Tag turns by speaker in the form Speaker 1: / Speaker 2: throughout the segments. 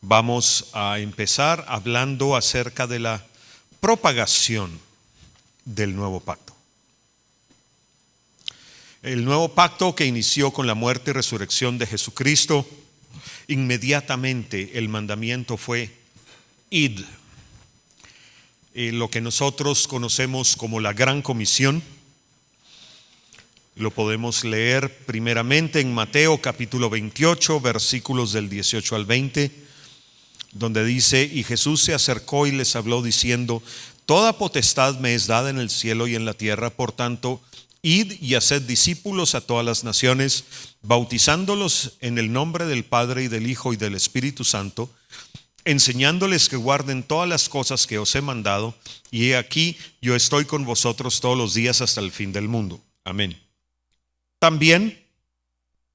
Speaker 1: Vamos a empezar hablando acerca de la propagación del nuevo pacto. El nuevo pacto que inició con la muerte y resurrección de Jesucristo, inmediatamente el mandamiento fue id. Lo que nosotros conocemos como la Gran Comisión, lo podemos leer primeramente en Mateo capítulo 28, versículos del 18 al 20, donde dice: y Jesús se acercó y les habló diciendo: toda potestad me es dada en el cielo y en la tierra, por tanto, id y haced discípulos a todas las naciones, bautizándolos en el nombre del Padre y del Hijo y del Espíritu Santo, enseñándoles que guarden todas las cosas que os he mandado, y he aquí, yo estoy con vosotros todos los días hasta el fin del mundo. Amén. También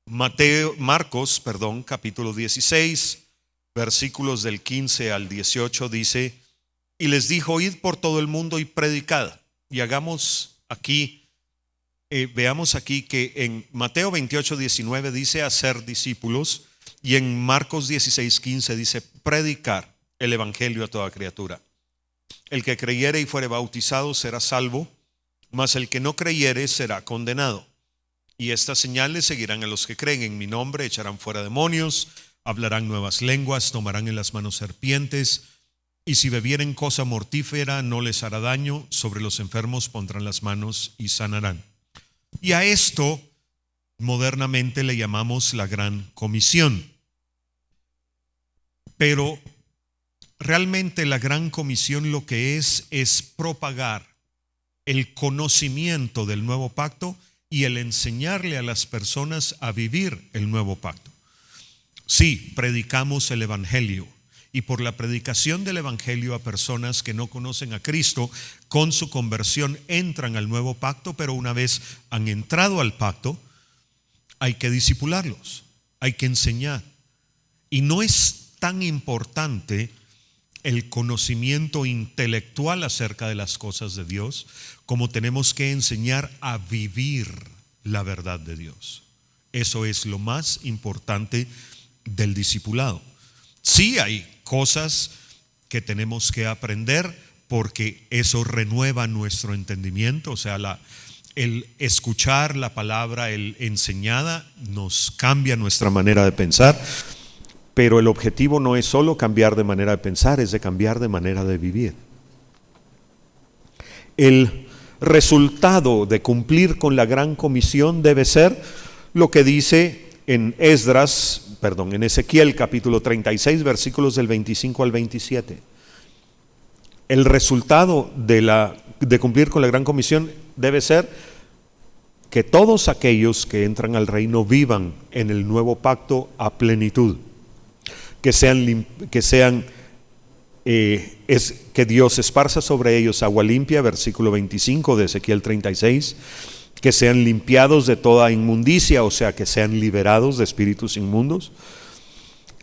Speaker 1: Marcos, capítulo 16, versículos del 15 al 18 dice: y les dijo: id por todo el mundo y predicad. Y veamos aquí que en Mateo 28, 19 dice hacer discípulos, y en Marcos 16, 15 dice predicar el evangelio a toda criatura. El que creyere y fuere bautizado será salvo, mas el que no creyere será condenado. Y estas señales seguirán a los que creen: en mi nombre echarán fuera demonios, hablarán nuevas lenguas, tomarán en las manos serpientes, y si bebieren cosa mortífera no les hará daño, sobre los enfermos pondrán las manos y sanarán. Y a esto modernamente le llamamos la Gran Comisión. Pero realmente la Gran Comisión lo que es propagar el conocimiento del nuevo pacto y el enseñarle a las personas a vivir el nuevo pacto. Sí, predicamos el evangelio, y por la predicación del evangelio a personas que no conocen a Cristo, con su conversión entran al nuevo pacto, pero una vez han entrado al pacto, hay que discipularlos, hay que enseñar. Y no es tan importante el conocimiento intelectual acerca de las cosas de Dios, como tenemos que enseñar a vivir la verdad de Dios. Eso es lo más importante del discipulado. Sí, hay cosas que tenemos que aprender porque eso renueva nuestro entendimiento, o sea, el escuchar la palabra, el enseñada, nos cambia nuestra manera de pensar, pero el objetivo no es solo cambiar de manera de pensar, es de cambiar de manera de vivir. El resultado de cumplir con la Gran Comisión debe ser lo que dice en Ezequiel capítulo 36, versículos del 25 al 27. El resultado de cumplir con la Gran Comisión debe ser que todos aquellos que entran al reino vivan en el nuevo pacto a plenitud, que Dios esparza sobre ellos agua limpia, versículo 25 de Ezequiel 36, que sean limpiados de toda inmundicia, o sea, que sean liberados de espíritus inmundos,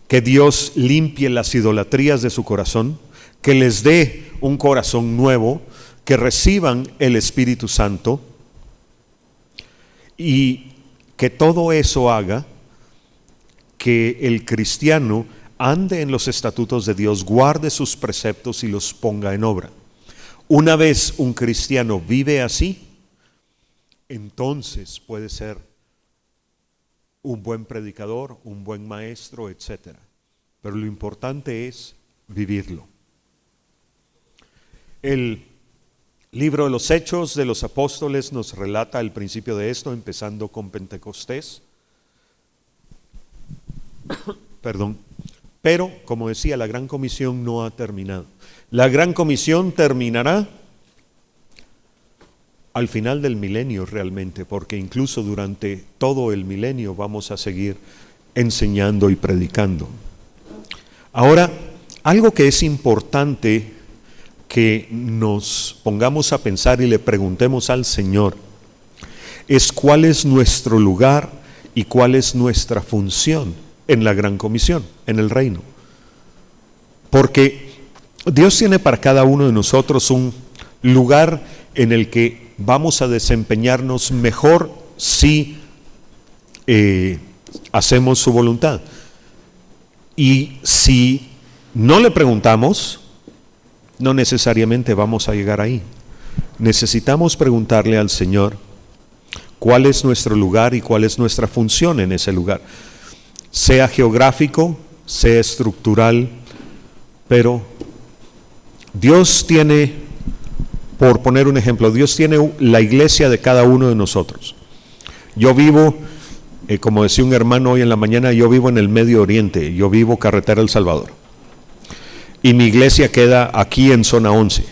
Speaker 1: que Dios limpie las idolatrías de su corazón, que les dé un corazón nuevo, que reciban el Espíritu Santo, y que todo eso haga que el cristiano ande en los estatutos de Dios, guarde sus preceptos y los ponga en obra. Una vez un cristiano vive así, entonces puede ser un buen predicador, un buen maestro, etc. Pero lo importante es vivirlo. El libro de los Hechos de los Apóstoles nos relata el principio de esto, empezando con Pentecostés. Pero, como decía, la Gran Comisión no ha terminado. La Gran Comisión terminará al final del milenio realmente, porque incluso durante todo el milenio vamos a seguir enseñando y predicando. Ahora, algo que es importante que nos pongamos a pensar y le preguntemos al Señor es cuál es nuestro lugar y cuál es nuestra función en la Gran Comisión, en el reino. Porque Dios tiene para cada uno de nosotros un lugar en el que vamos a desempeñarnos mejor si hacemos su voluntad. Y si no le preguntamos, no necesariamente vamos a llegar ahí. Necesitamos preguntarle al Señor cuál es nuestro lugar y cuál es nuestra función en ese lugar, sea geográfico, sea estructural, pero Dios tiene, por poner un ejemplo, Dios tiene la iglesia de cada uno de nosotros. Yo vivo, como decía un hermano hoy en la mañana, yo vivo en el Medio Oriente, yo vivo carretera El Salvador, y mi iglesia queda aquí en zona 11.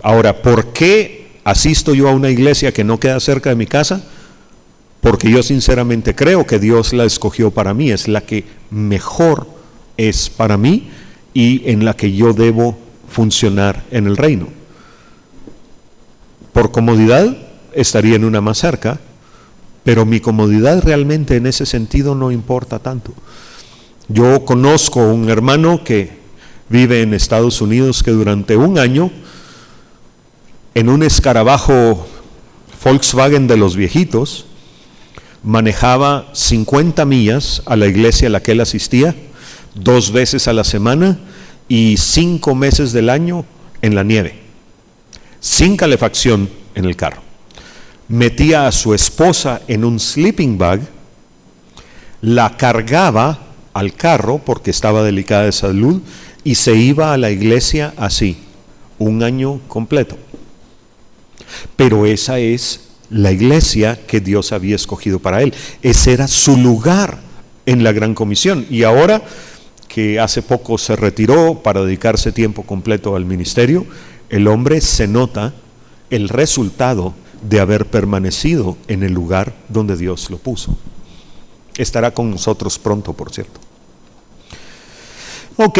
Speaker 1: Ahora, ¿por qué asisto yo a una iglesia que no queda cerca de mi casa? Porque yo sinceramente creo que Dios la escogió para mí, es la que mejor es para mí y en la que yo debo funcionar en el reino. Por comodidad estaría en una más cerca, pero mi comodidad realmente en ese sentido no importa tanto. Yo conozco un hermano que vive en Estados Unidos que durante un año en un escarabajo Volkswagen de los viejitos manejaba 50 millas a la iglesia a la que él asistía 2 veces a la semana y 5 meses del año en la nieve, sin calefacción en el carro. Metía a su esposa en un sleeping bag, la cargaba al carro porque estaba delicada de salud y se iba a la iglesia así, un año completo. Pero esa es la iglesia que Dios había escogido para él. Ese era su lugar en la Gran Comisión. Y ahora que hace poco se retiró para dedicarse tiempo completo al ministerio, el hombre se nota el resultado de haber permanecido en el lugar donde Dios lo puso. Estará con nosotros pronto, por cierto. Ok,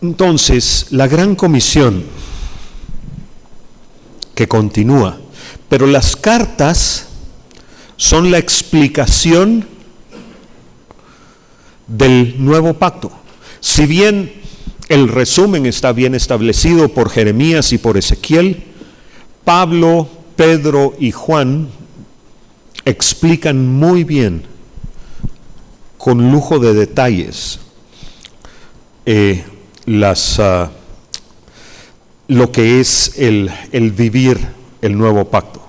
Speaker 1: entonces la Gran Comisión que continúa, pero las cartas son la explicación del nuevo pacto. Si bien el resumen está bien establecido por Jeremías y por Ezequiel, Pablo, Pedro y Juan explican muy bien, con lujo de detalles, lo que es el vivir el nuevo pacto.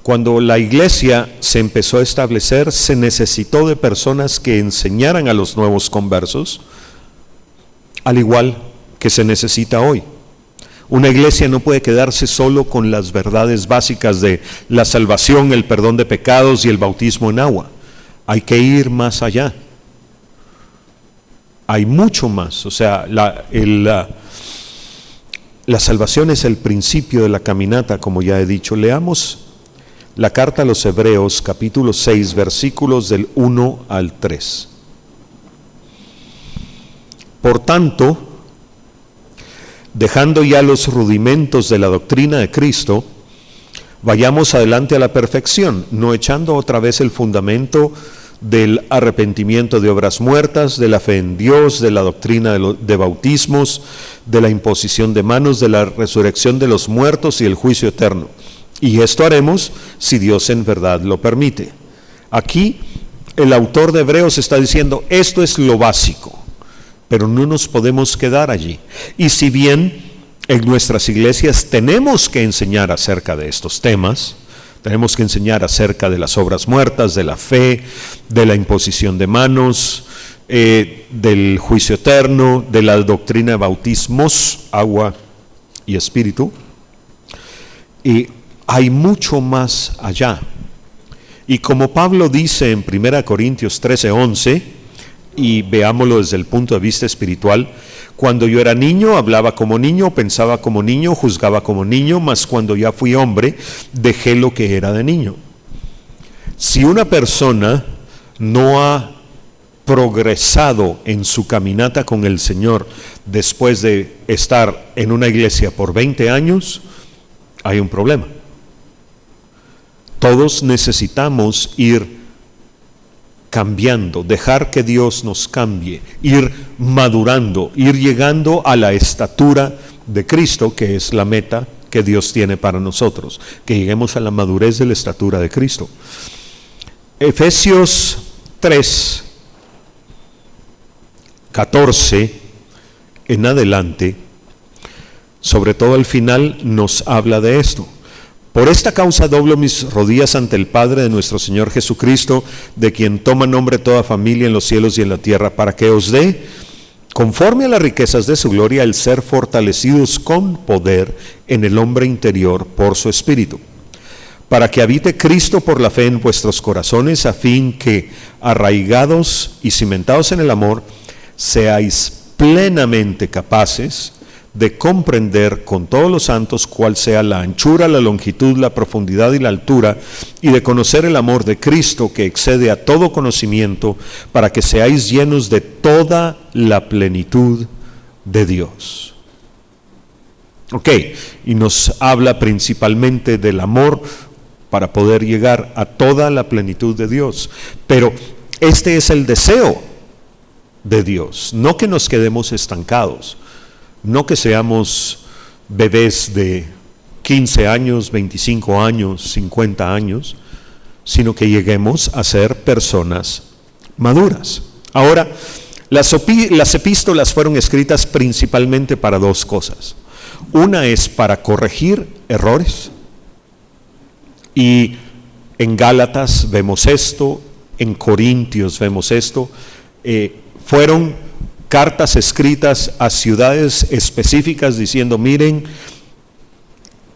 Speaker 1: Cuando la iglesia se empezó a establecer, se necesitó de personas que enseñaran a los nuevos conversos, al igual que se necesita hoy. Una iglesia no puede quedarse solo con las verdades básicas de la salvación, el perdón de pecados y el bautismo en agua. Hay que ir más allá. Hay mucho más. O sea, la salvación es el principio de la caminata, como ya he dicho. Leamos la carta a los Hebreos, capítulo 6, versículos del 1 al 3. Por tanto, dejando ya los rudimentos de la doctrina de Cristo, vayamos adelante a la perfección, no echando otra vez el fundamento del arrepentimiento de obras muertas, de la fe en Dios, de la doctrina de bautismos, de la imposición de manos, de la resurrección de los muertos y el juicio eterno. Y esto haremos si Dios en verdad lo permite. Aquí el autor de Hebreos está diciendo, esto es lo básico, pero no nos podemos quedar allí. Y si bien en nuestras iglesias tenemos que enseñar acerca de estos temas, tenemos que enseñar acerca de las obras muertas, de la fe, de la imposición de manos, del juicio eterno, de la doctrina de bautismos, agua y espíritu. Y hay mucho más allá. Y como Pablo dice en 1 Corintios 13:11, y veámoslo desde el punto de vista espiritual, cuando yo era niño, hablaba como niño, pensaba como niño, juzgaba como niño, mas cuando ya fui hombre, dejé lo que era de niño. Si una persona no ha progresado en su caminata con el Señor después de estar en una iglesia por 20 años, hay un problema. Todos necesitamos ir cambiando, dejar que Dios nos cambie, ir madurando, ir llegando a la estatura de Cristo, que es la meta que Dios tiene para nosotros, que lleguemos a la madurez de la estatura de Cristo. Efesios 3:14 en adelante, sobre todo al final, nos habla de esto. Por esta causa doblo mis rodillas ante el Padre de nuestro Señor Jesucristo, de quien toma nombre toda familia en los cielos y en la tierra, para que os dé, conforme a las riquezas de su gloria, el ser fortalecidos con poder en el hombre interior por su Espíritu, para que habite Cristo por la fe en vuestros corazones, a fin que, arraigados y cimentados en el amor, seáis plenamente capaces de comprender con todos los santos cuál sea la anchura, la longitud, la profundidad y la altura, y de conocer el amor de Cristo que excede a todo conocimiento, para que seáis llenos de toda la plenitud de Dios. Ok, y nos habla principalmente del amor para poder llegar a toda la plenitud de Dios. Pero este es el deseo de Dios, no que nos quedemos estancados, no que seamos bebés de 15 años, 25 años, 50 años, sino que lleguemos a ser personas maduras. Ahora, las epístolas fueron escritas principalmente para dos cosas. Una es para corregir errores, y en Gálatas vemos esto, en Corintios vemos esto. Fueron cartas escritas a ciudades específicas diciendo: miren,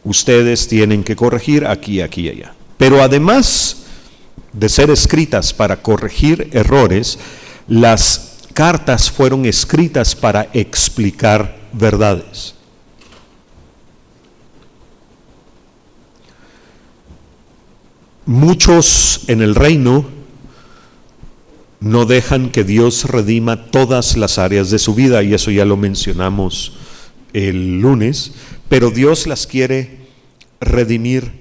Speaker 1: ustedes tienen que corregir aquí, aquí y allá. Pero además de ser escritas para corregir errores, las cartas fueron escritas para explicar verdades. Muchos en el reino no dejan que Dios redima todas las áreas de su vida, y eso ya lo mencionamos el lunes, pero Dios las quiere redimir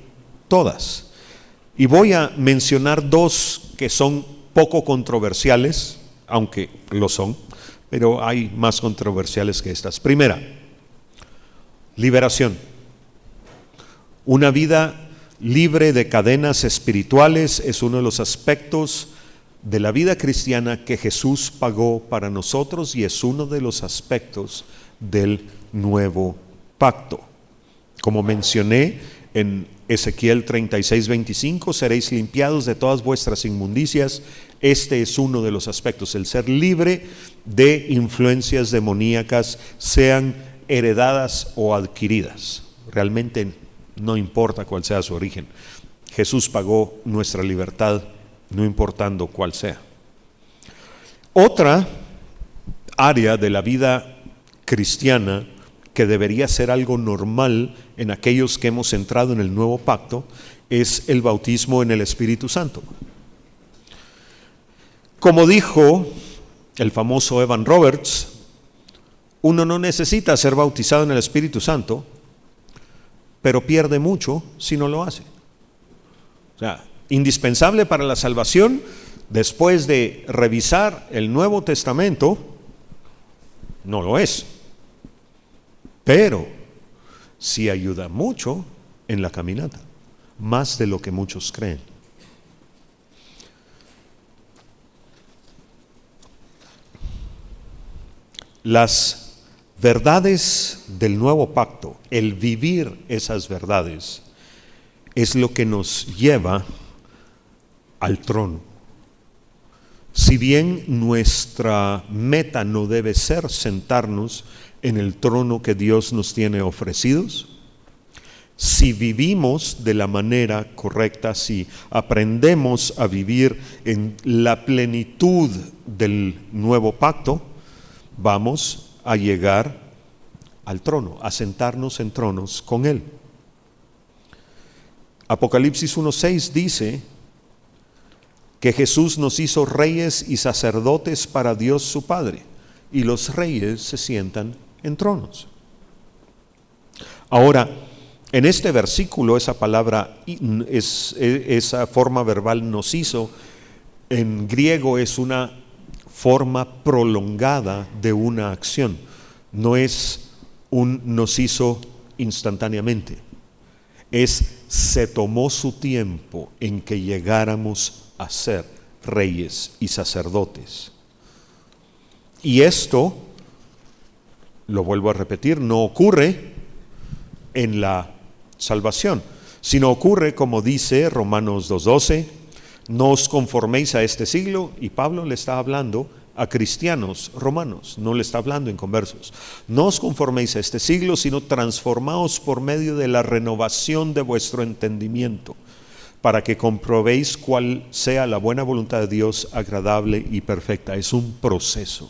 Speaker 1: todas. Y voy a mencionar dos que son poco controversiales, aunque lo son, pero hay más controversiales que estas. Primera, liberación. Una vida libre de cadenas espirituales es uno de los aspectos de la vida cristiana que Jesús pagó para nosotros, y es uno de los aspectos del nuevo pacto. Como mencioné en Ezequiel 36:25, seréis limpiados de todas vuestras inmundicias. Este es uno de los aspectos, el ser libre de influencias demoníacas, sean heredadas o adquiridas. Realmente no importa cuál sea su origen. Jesús pagó nuestra libertad, no importando cuál sea. Otra área de la vida cristiana que debería ser algo normal en aquellos que hemos entrado en el nuevo pacto es el bautismo en el Espíritu Santo. Como dijo el famoso Evan Roberts, uno no necesita ser bautizado en el Espíritu Santo, pero pierde mucho si no lo hace. O sea, indispensable para la salvación, después de revisar el Nuevo Testamento, no lo es. Pero sí ayuda mucho en la caminata, más de lo que muchos creen. Las verdades del nuevo pacto, el vivir esas verdades, es lo que nos lleva al trono. Si bien nuestra meta no debe ser sentarnos en el trono que Dios nos tiene ofrecidos, si vivimos de la manera correcta, si aprendemos a vivir en la plenitud del nuevo pacto, vamos a llegar al trono, a sentarnos en tronos con Él. Apocalipsis 1:6 dice que Jesús nos hizo reyes y sacerdotes para Dios su Padre, y los reyes se sientan en tronos. Ahora, en este versículo, esa palabra, esa forma verbal nos hizo, en griego es una forma prolongada de una acción, no es un nos hizo instantáneamente, se tomó su tiempo en que llegáramos a ser reyes y sacerdotes. Y esto, lo vuelvo a repetir, no ocurre en la salvación, sino ocurre, como dice Romanos 2:12, no os conforméis a este siglo, y Pablo le está hablando a cristianos romanos, no le está hablando inconversos. No os conforméis a este siglo, sino transformaos por medio de la renovación de vuestro entendimiento, para que comprobéis cuál sea la buena voluntad de Dios, agradable y perfecta. Es un proceso.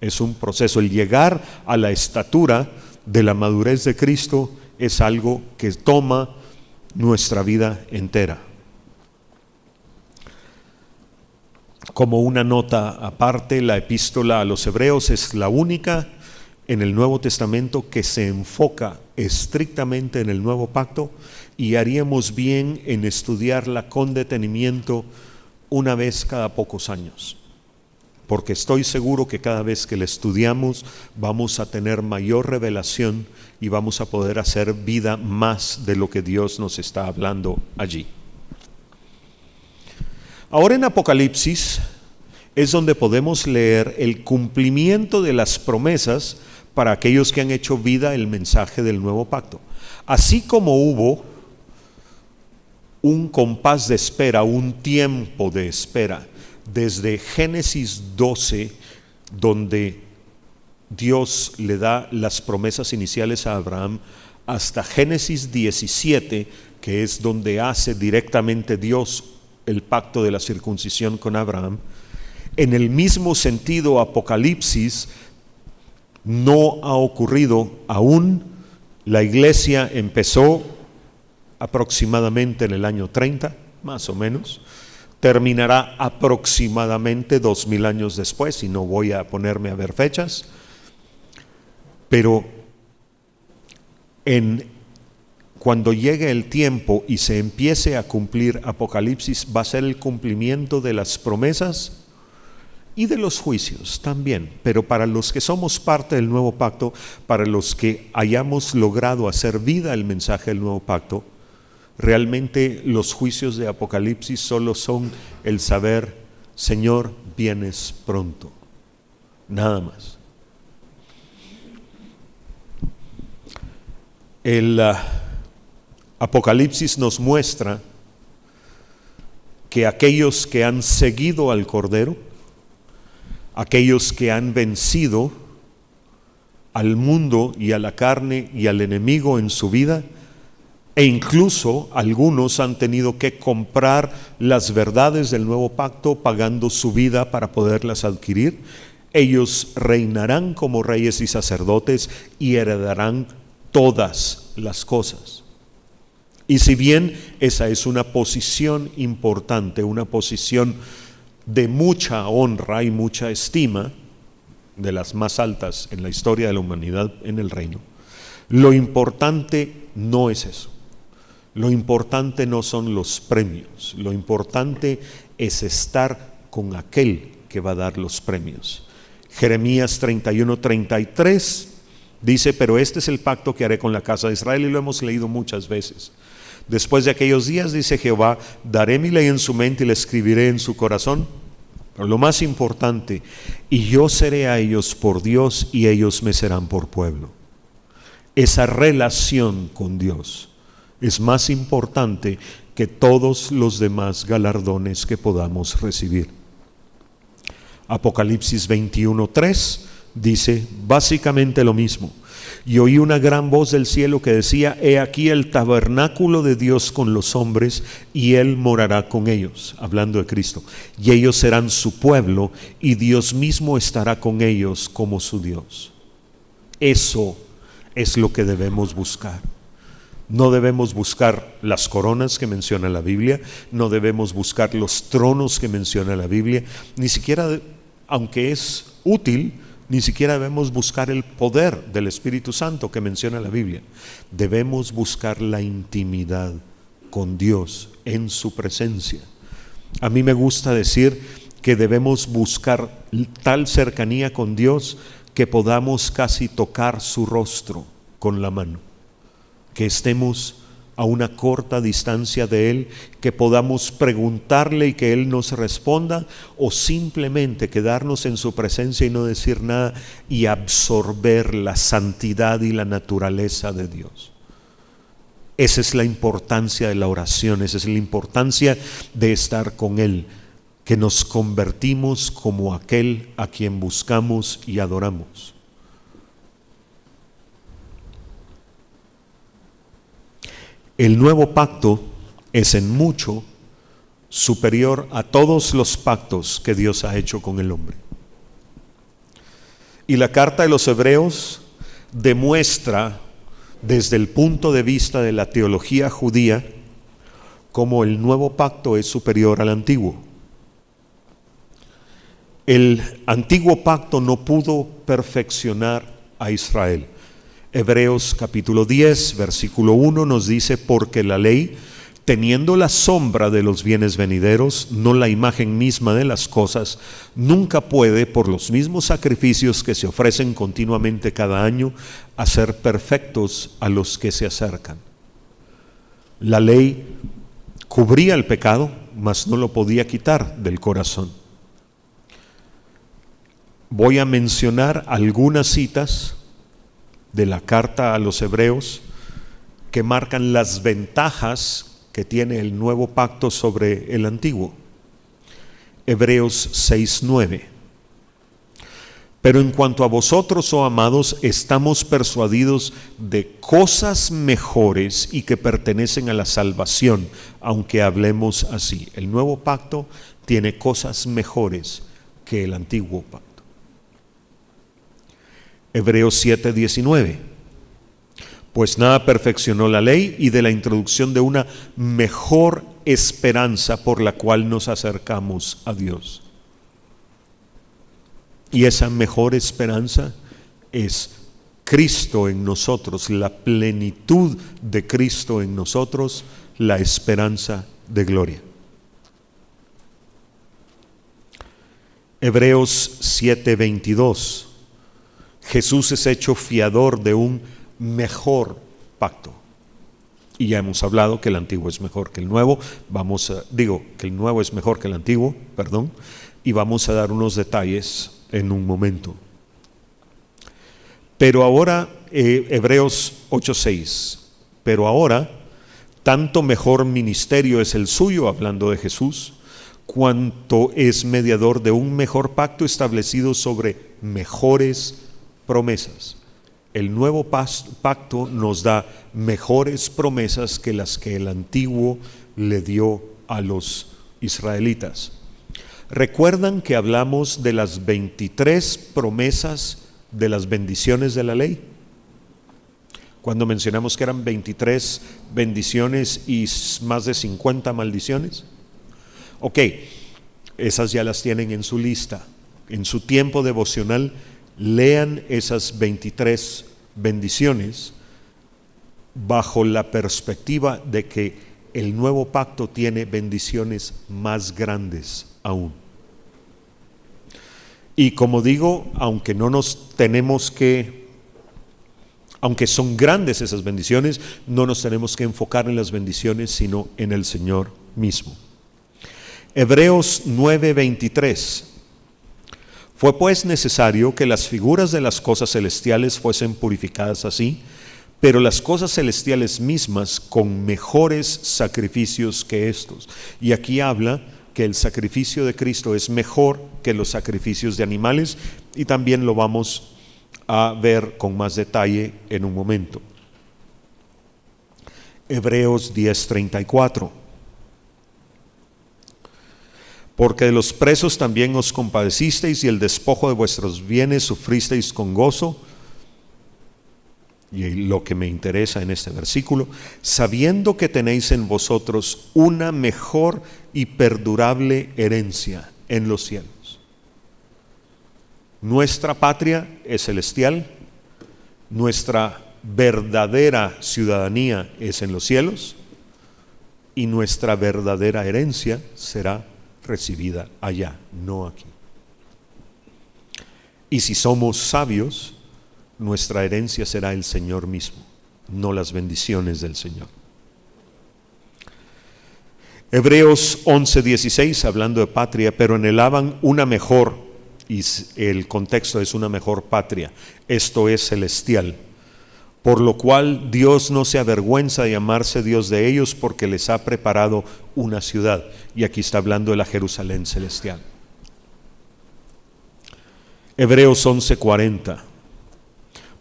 Speaker 1: Es un proceso. El llegar a la estatura de la madurez de Cristo es algo que toma nuestra vida entera. Como una nota aparte, la epístola a los Hebreos es la única en el Nuevo Testamento que se enfoca estrictamente en el nuevo pacto, y haríamos bien en estudiarla con detenimiento una vez cada pocos años, porque estoy seguro que cada vez que la estudiamos vamos a tener mayor revelación y vamos a poder hacer vida más de lo que Dios nos está hablando allí. Ahora en Apocalipsis es donde podemos leer el cumplimiento de las promesas para aquellos que han hecho vida el mensaje del nuevo pacto. Así como hubo un compás de espera, un tiempo de espera, desde Génesis 12, donde Dios le da las promesas iniciales a Abraham, hasta Génesis 17, que es donde hace directamente Dios el pacto de la circuncisión con Abraham. En el mismo sentido, Apocalipsis no ha ocurrido aún. La iglesia empezó aproximadamente en el año 30, más o menos. Terminará aproximadamente 2000 años después, y no voy a ponerme a ver fechas, pero cuando llegue el tiempo y se empiece a cumplir Apocalipsis, va a ser el cumplimiento de las promesas y de los juicios también. Pero para los que somos parte del nuevo pacto, para los que hayamos logrado hacer vida el mensaje del nuevo pacto, realmente los juicios de Apocalipsis solo son el saber: Señor, vienes pronto, nada más. El Apocalipsis nos muestra que aquellos que han seguido al Cordero, aquellos que han vencido al mundo y a la carne y al enemigo en su vida, e incluso algunos han tenido que comprar las verdades del nuevo pacto pagando su vida para poderlas adquirir, ellos reinarán como reyes y sacerdotes y heredarán todas las cosas. Y si bien esa es una posición importante, una posición de mucha honra y mucha estima, de las más altas en la historia de la humanidad en el reino, lo importante no es eso. Lo importante no son los premios, lo importante es estar con aquel que va a dar los premios. Jeremías 31:33 dice: pero este es el pacto que haré con la casa de Israel, y lo hemos leído muchas veces. Después de aquellos días, dice Jehová, daré mi ley en su mente y la escribiré en su corazón. Pero lo más importante: y yo seré a ellos por Dios y ellos me serán por pueblo. Esa relación con Dios es más importante que todos los demás galardones que podamos recibir. Apocalipsis 21:3 dice básicamente lo mismo: y oí una gran voz del cielo que decía: he aquí el tabernáculo de Dios con los hombres, y Él morará con ellos, hablando de Cristo, y ellos serán su pueblo, y Dios mismo estará con ellos como su Dios. Eso es lo que debemos buscar. No debemos buscar las coronas que menciona la Biblia, no debemos buscar los tronos que menciona la Biblia, ni siquiera, aunque es útil, ni siquiera debemos buscar el poder del Espíritu Santo que menciona la Biblia. Debemos buscar la intimidad con Dios en su presencia. A mí me gusta decir que debemos buscar tal cercanía con Dios que podamos casi tocar su rostro con la mano, que estemos a una corta distancia de Él, que podamos preguntarle y que Él nos responda, o simplemente quedarnos en su presencia y no decir nada y absorber la santidad y la naturaleza de Dios. Esa es la importancia de la oración, esa es la importancia de estar con Él, que nos convertimos como aquel a quien buscamos y adoramos. El nuevo pacto es en mucho superior a todos los pactos que Dios ha hecho con el hombre. Y la carta de los Hebreos demuestra desde el punto de vista de la teología judía cómo el nuevo pacto es superior al antiguo. El antiguo pacto no pudo perfeccionar a Israel. Hebreos capítulo 10, versículo 1 nos dice: porque la ley, teniendo la sombra de los bienes venideros, no la imagen misma de las cosas, nunca puede, por los mismos sacrificios que se ofrecen continuamente cada año, hacer perfectos a los que se acercan. La ley cubría el pecado, mas no lo podía quitar del corazón. Voy a mencionar algunas citas de la carta a los Hebreos que marcan las ventajas que tiene el nuevo pacto sobre el antiguo. Hebreos 6:9. Pero en cuanto a vosotros, oh amados, estamos persuadidos de cosas mejores y que pertenecen a la salvación, aunque hablemos así. El nuevo pacto tiene cosas mejores que el antiguo pacto. Hebreos 7:19. Pues nada perfeccionó la ley, y de la introducción de una mejor esperanza por la cual nos acercamos a Dios. Y esa mejor esperanza es Cristo en nosotros, la plenitud de Cristo en nosotros, la esperanza de gloria. Hebreos 7:22. Jesús es hecho fiador de un mejor pacto. Y ya hemos hablado que el antiguo es mejor que el nuevo. Que el nuevo es mejor que el antiguo, y vamos a dar unos detalles en un momento. Pero ahora, Hebreos 8:6, pero ahora, tanto mejor ministerio es el suyo, hablando de Jesús, cuanto es mediador de un mejor pacto establecido sobre mejores promesas. El nuevo pacto nos da mejores promesas que las que el antiguo le dio a los israelitas. ¿Recuerdan que hablamos de las 23 promesas de las bendiciones de la ley? Cuando mencionamos que eran 23 bendiciones y más de 50 maldiciones. Ok, esas ya las tienen en su lista. En su tiempo devocional, lean esas 23 bendiciones bajo la perspectiva de que el nuevo pacto tiene bendiciones más grandes aún. Y como digo, aunque son grandes esas bendiciones, no nos tenemos que enfocar en las bendiciones, sino en el Señor mismo. Hebreos 9:23. Fue pues necesario que las figuras de las cosas celestiales fuesen purificadas así, pero las cosas celestiales mismas con mejores sacrificios que estos. Y aquí habla que el sacrificio de Cristo es mejor que los sacrificios de animales, y también lo vamos a ver con más detalle en un momento. Hebreos 10:34. Porque de los presos también os compadecisteis, y el despojo de vuestros bienes sufristeis con gozo. Y lo que me interesa en este versículo: sabiendo que tenéis en vosotros una mejor y perdurable herencia en los cielos. Nuestra patria es celestial, nuestra verdadera ciudadanía es en los cielos, y nuestra verdadera herencia será recibida allá, no aquí. Y si somos sabios, nuestra herencia será el Señor mismo, no las bendiciones del Señor. Hebreos 11:16, hablando de patria, pero anhelaban una mejor, y el contexto es una mejor patria, esto es celestial, por lo cual Dios no se avergüenza de llamarse Dios de ellos, porque les ha preparado una ciudad. Y aquí está hablando de la Jerusalén celestial. Hebreos 11:40,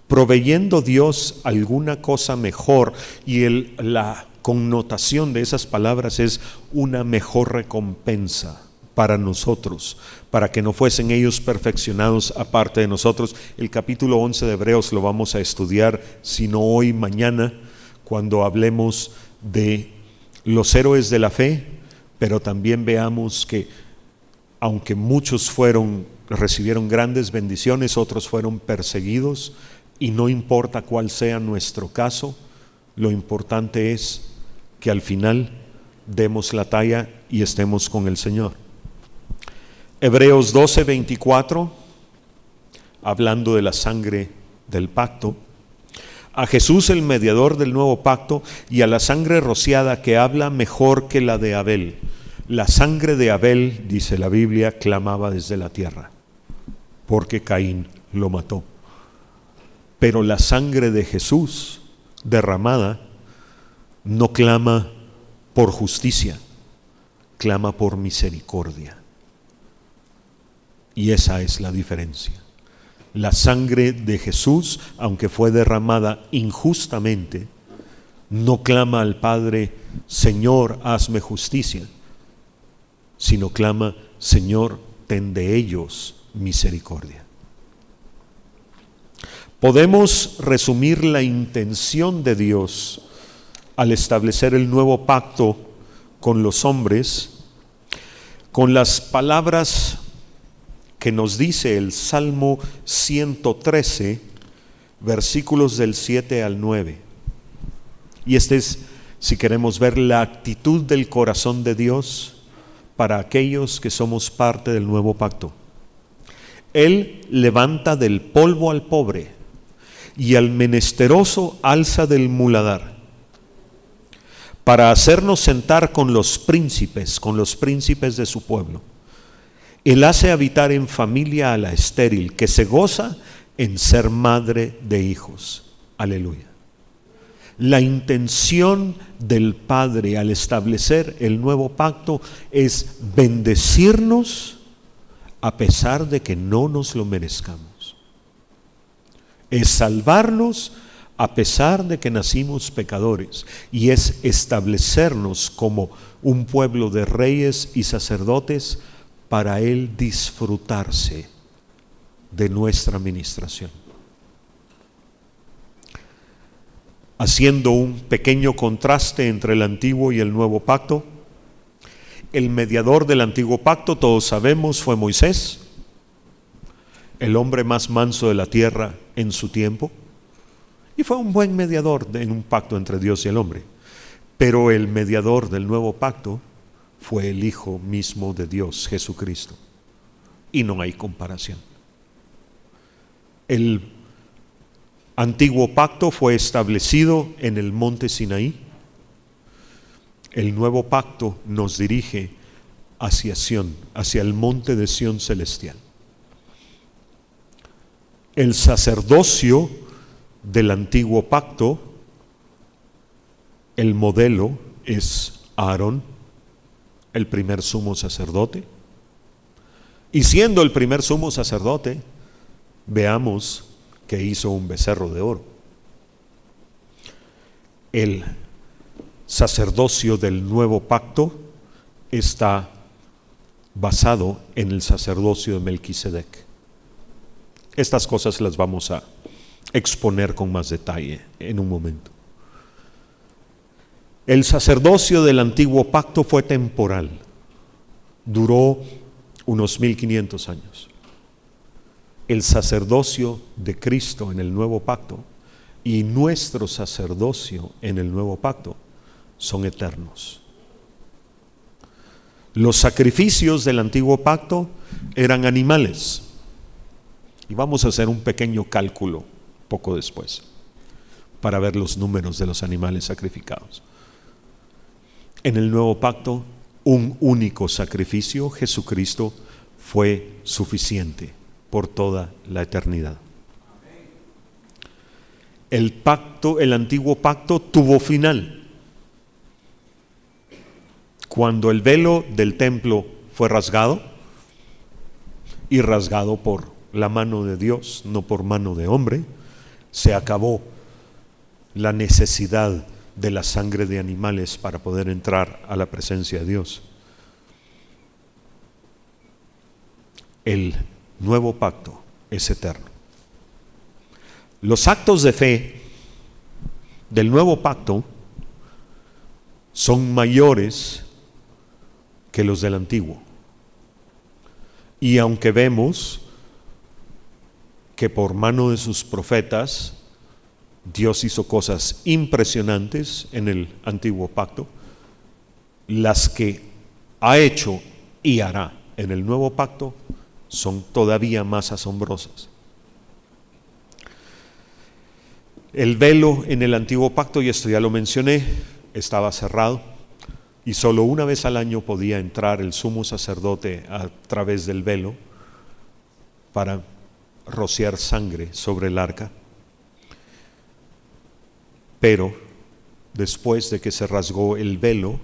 Speaker 1: proveyendo Dios alguna cosa mejor, y la connotación de esas palabras es una mejor recompensa para nosotros, para que no fuesen ellos perfeccionados aparte de nosotros. El capítulo 11 de Hebreos lo vamos a estudiar, si no hoy, mañana, cuando hablemos de los héroes de la fe, pero también veamos que aunque muchos recibieron grandes bendiciones, otros fueron perseguidos, y no importa cuál sea nuestro caso, lo importante es que al final demos la talla y estemos con el Señor. Hebreos 12:24, hablando de la sangre del pacto, a Jesús el mediador del nuevo pacto, y a la sangre rociada, que habla mejor que la de Abel. La sangre de Abel, dice la Biblia, clamaba desde la tierra, porque Caín lo mató. Pero la sangre de Jesús derramada no clama por justicia, clama por misericordia. Y esa es la diferencia. La sangre de Jesús, aunque fue derramada injustamente, no clama al Padre, Señor, hazme justicia, sino clama, Señor, ten de ellos misericordia. Podemos resumir la intención de Dios al establecer el nuevo pacto con los hombres con las palabras que nos dice el Salmo 113, versículos del 7 al 9. Y este es, si queremos ver la actitud del corazón de Dios para aquellos que somos parte del nuevo pacto. Él levanta del polvo al pobre, y al menesteroso alza del muladar, para hacernos sentar con los príncipes de su pueblo. Él hace habitar en familia a la estéril, que se goza en ser madre de hijos. Aleluya. La intención del Padre al establecer el nuevo pacto es bendecirnos a pesar de que no nos lo merezcamos. Es salvarnos a pesar de que nacimos pecadores, y es establecernos como un pueblo de reyes y sacerdotes para Él disfrutarse de nuestra administración. Haciendo un pequeño contraste entre el antiguo y el nuevo pacto, el mediador del antiguo pacto, todos sabemos, fue Moisés, el hombre más manso de la tierra en su tiempo, y fue un buen mediador en un pacto entre Dios y el hombre. Pero el mediador del nuevo pacto fue el Hijo mismo de Dios, Jesucristo, y no hay comparación. El antiguo pacto fue establecido en el monte Sinaí. El nuevo pacto nos dirige hacia Sión, hacia el monte de Sión celestial. El sacerdocio del antiguo pacto, el modelo es Aarón, el primer sumo sacerdote. Y siendo el primer sumo sacerdote, veamos que hizo un becerro de oro. El sacerdocio del nuevo pacto está basado en el sacerdocio de Melquisedec. Estas cosas las vamos a exponer con más detalle en un momento. El sacerdocio del antiguo pacto fue temporal, duró unos 1500 años. El sacerdocio de Cristo en el nuevo pacto y nuestro sacerdocio en el nuevo pacto son eternos. Los sacrificios del antiguo pacto eran animales. Y vamos a hacer un pequeño cálculo poco después para ver los números de los animales sacrificados. En el nuevo pacto un único sacrificio, Jesucristo, fue suficiente por toda la eternidad. El antiguo pacto tuvo final. Cuando el velo del templo fue rasgado, y rasgado por la mano de Dios, no por mano de hombre, se acabó la necesidad de la sangre de animales para poder entrar a la presencia de Dios. El nuevo pacto es eterno. Los actos de fe del nuevo pacto son mayores que los del antiguo. Y aunque vemos que por mano de sus profetas Dios hizo cosas impresionantes en el antiguo pacto, las que ha hecho y hará en el nuevo pacto son todavía más asombrosas. El velo en el antiguo pacto, y esto ya lo mencioné, estaba cerrado y solo una vez al año podía entrar el sumo sacerdote a través del velo para rociar sangre sobre el arca. Pero después de que se rasgó el velo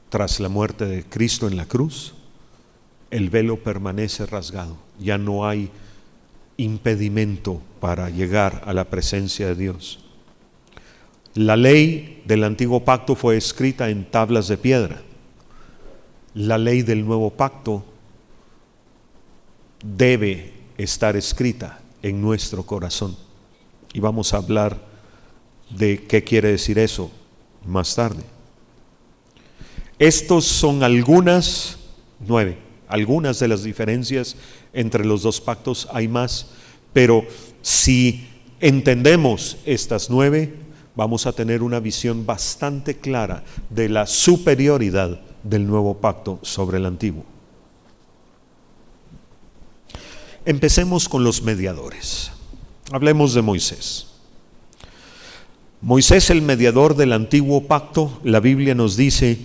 Speaker 1: tras la muerte de Cristo en la cruz, el velo permanece rasgado. Ya no hay impedimento para llegar a la presencia de Dios. La ley del antiguo pacto fue escrita en tablas de piedra. La ley del nuevo pacto debe estar escrita en nuestro corazón. Y vamos a hablar de qué quiere decir eso más tarde. Estos son algunas de las diferencias entre los dos pactos. Hay más, pero si entendemos estas 9, vamos a tener una visión bastante clara de la superioridad del nuevo pacto sobre el antiguo. Empecemos con los mediadores. Hablemos de Moisés. Moisés, el mediador del antiguo pacto, la Biblia nos dice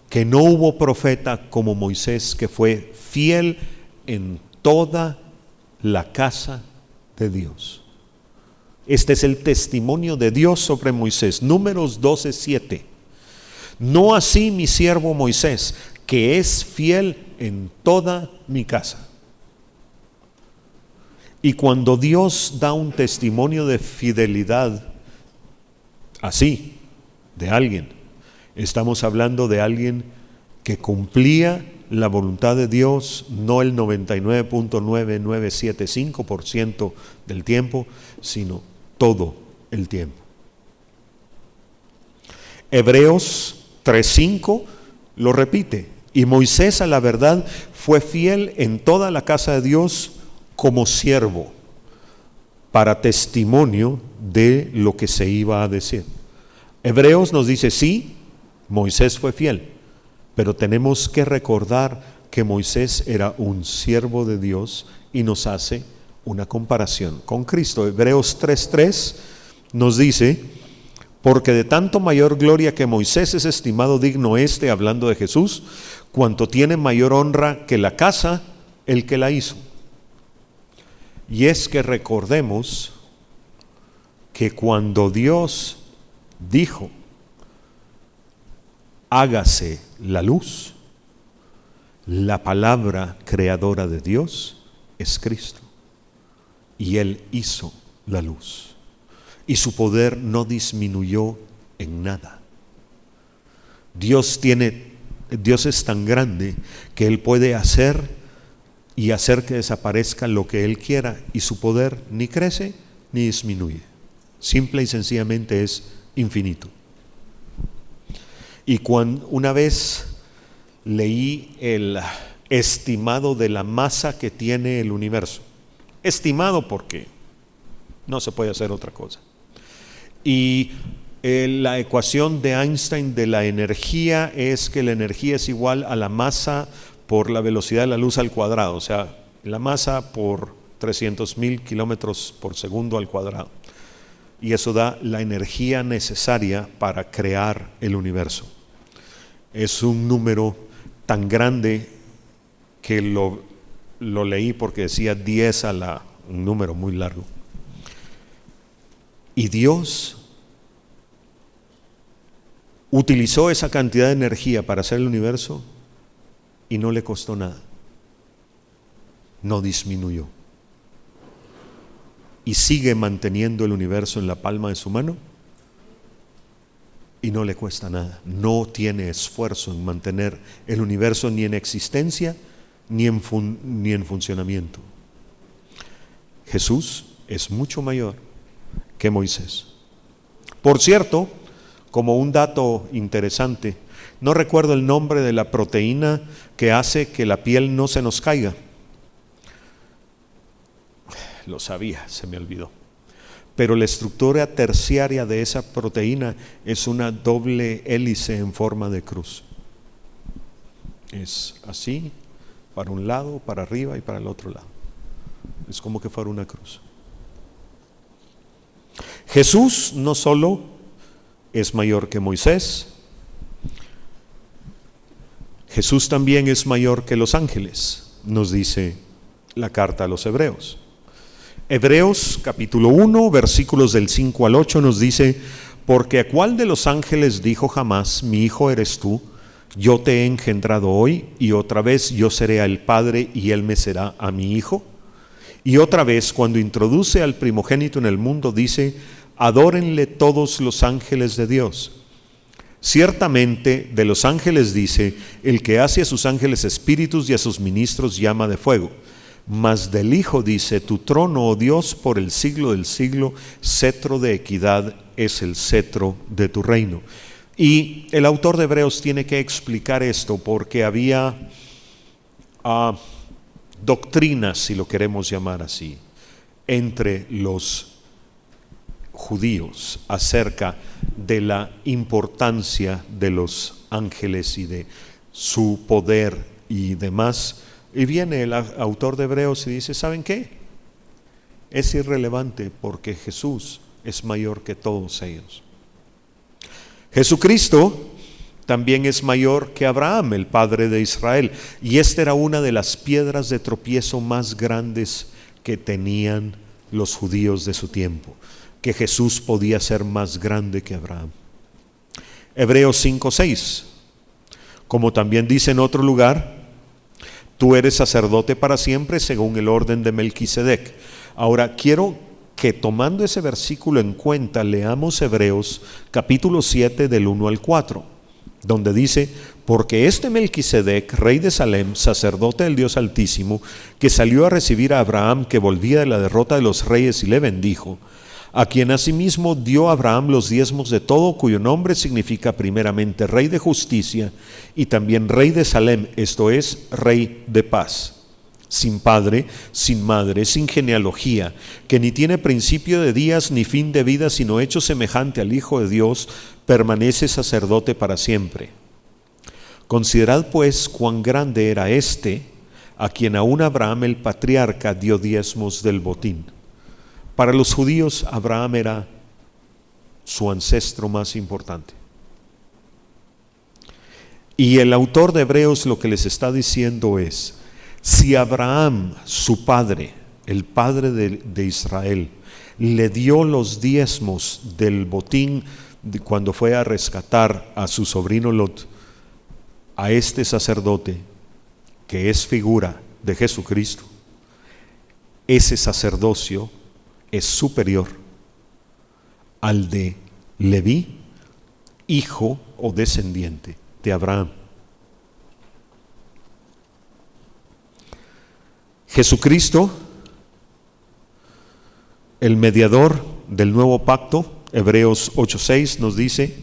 Speaker 1: que no hubo profeta como Moisés, que fue fiel en toda la casa de Dios. Este es el testimonio de Dios sobre Moisés. Números 12:7. No así mi siervo Moisés, que es fiel en toda mi casa. Y cuando Dios da un testimonio de fidelidad así, de alguien, estamos hablando de alguien que cumplía la voluntad de Dios, no el 99.9975% del tiempo, sino todo el tiempo. Hebreos 3:5 lo repite: y Moisés a la verdad fue fiel en toda la casa de Dios como siervo, para testimonio de lo que se iba a decir. Hebreos nos dice, sí, Moisés fue fiel, pero tenemos que recordar que Moisés era un siervo de Dios y nos hace una comparación con Cristo. Hebreos 3:3 nos dice: porque de tanto mayor gloria que Moisés es estimado digno hablando de Jesús, cuanto tiene mayor honra que la casa el que la hizo. Y es que recordemos que cuando Dios dijo, hágase la luz, la palabra creadora de Dios es Cristo. Y Él hizo la luz. Y su poder no disminuyó en nada. Dios es tan grande que Él puede hacer y hacer que desaparezca lo que Él quiera, y su poder ni crece ni disminuye. Simple y sencillamente es infinito. Y una vez leí el estimado de la masa que tiene el universo. Estimado porque no se puede hacer otra cosa. Y la ecuación de Einstein de la energía es que la energía es igual a la masa por la velocidad de la luz al cuadrado, o sea, la masa por 300,000 kilómetros por segundo al cuadrado. Y eso da la energía necesaria para crear el universo. Es un número tan grande que lo leí porque decía 10 a la, un número muy largo. Y Dios utilizó esa cantidad de energía para hacer el universo y no le costó nada. No disminuyó. Y sigue manteniendo el universo en la palma de su mano y no le cuesta nada. No tiene esfuerzo en mantener el universo ni en existencia ni en funcionamiento. Jesús es mucho mayor que Moisés. Por cierto, como un dato interesante, no recuerdo el nombre de la proteína que hace que la piel no se nos caiga. Lo sabía, se me olvidó. Pero la estructura terciaria de esa proteína es una doble hélice en forma de cruz. Es así, para un lado, para arriba y para el otro lado. Es como que fuera una cruz. Jesús no solo es mayor que Moisés, Jesús también es mayor que los ángeles, nos dice la carta a los Hebreos. Hebreos capítulo 1, versículos del 5 al 8 nos dice: porque a cuál de los ángeles dijo jamás, mi hijo eres tú, yo te he engendrado hoy, y otra vez yo seré el padre y él me será a mi hijo. Y otra vez, cuando introduce al primogénito en el mundo, dice: adórenle todos los ángeles de Dios. Ciertamente de los ángeles dice: el que hace a sus ángeles espíritus y a sus ministros llama de fuego. Mas del Hijo dice: tu trono, oh Dios, por el siglo del siglo, cetro de equidad es el cetro de tu reino. Y el autor de Hebreos tiene que explicar esto porque había doctrinas, si lo queremos llamar así, entre los judíos acerca de la importancia de los ángeles y de su poder y demás. Y viene el autor de Hebreos y dice: ¿saben qué? Es irrelevante porque Jesús es mayor que todos ellos. Jesucristo también es mayor que Abraham, el padre de Israel, y esta era una de las piedras de tropiezo más grandes que tenían los judíos de su tiempo, que Jesús podía ser más grande que Abraham. Hebreos 5:6, como también dice en otro lugar: tú eres sacerdote para siempre según el orden de Melquisedec. Ahora quiero que, tomando ese versículo en cuenta, leamos Hebreos capítulo 7 del 1 al 4, donde dice: porque este Melquisedec, rey de Salem, sacerdote del Dios Altísimo, que salió a recibir a Abraham, que volvía de la derrota de los reyes, y le bendijo, a quien asimismo dio a Abraham los diezmos de todo, cuyo nombre significa primeramente rey de justicia y también rey de Salem, esto es, rey de paz, sin padre, sin madre, sin genealogía, que ni tiene principio de días ni fin de vida, sino hecho semejante al Hijo de Dios, permanece sacerdote para siempre. Considerad pues cuán grande era este, a quien aún Abraham el patriarca dio diezmos del botín. Para los judíos, Abraham era su ancestro más importante. Y el autor de Hebreos lo que les está diciendo es: si Abraham, su padre, el padre de Israel, le dio los diezmos del botín cuando fue a rescatar a su sobrino Lot, a este sacerdote, que es figura de Jesucristo, ese sacerdocio es superior al de Leví, hijo o descendiente de Abraham. Jesucristo, el mediador del nuevo pacto, Hebreos 8:6 nos dice: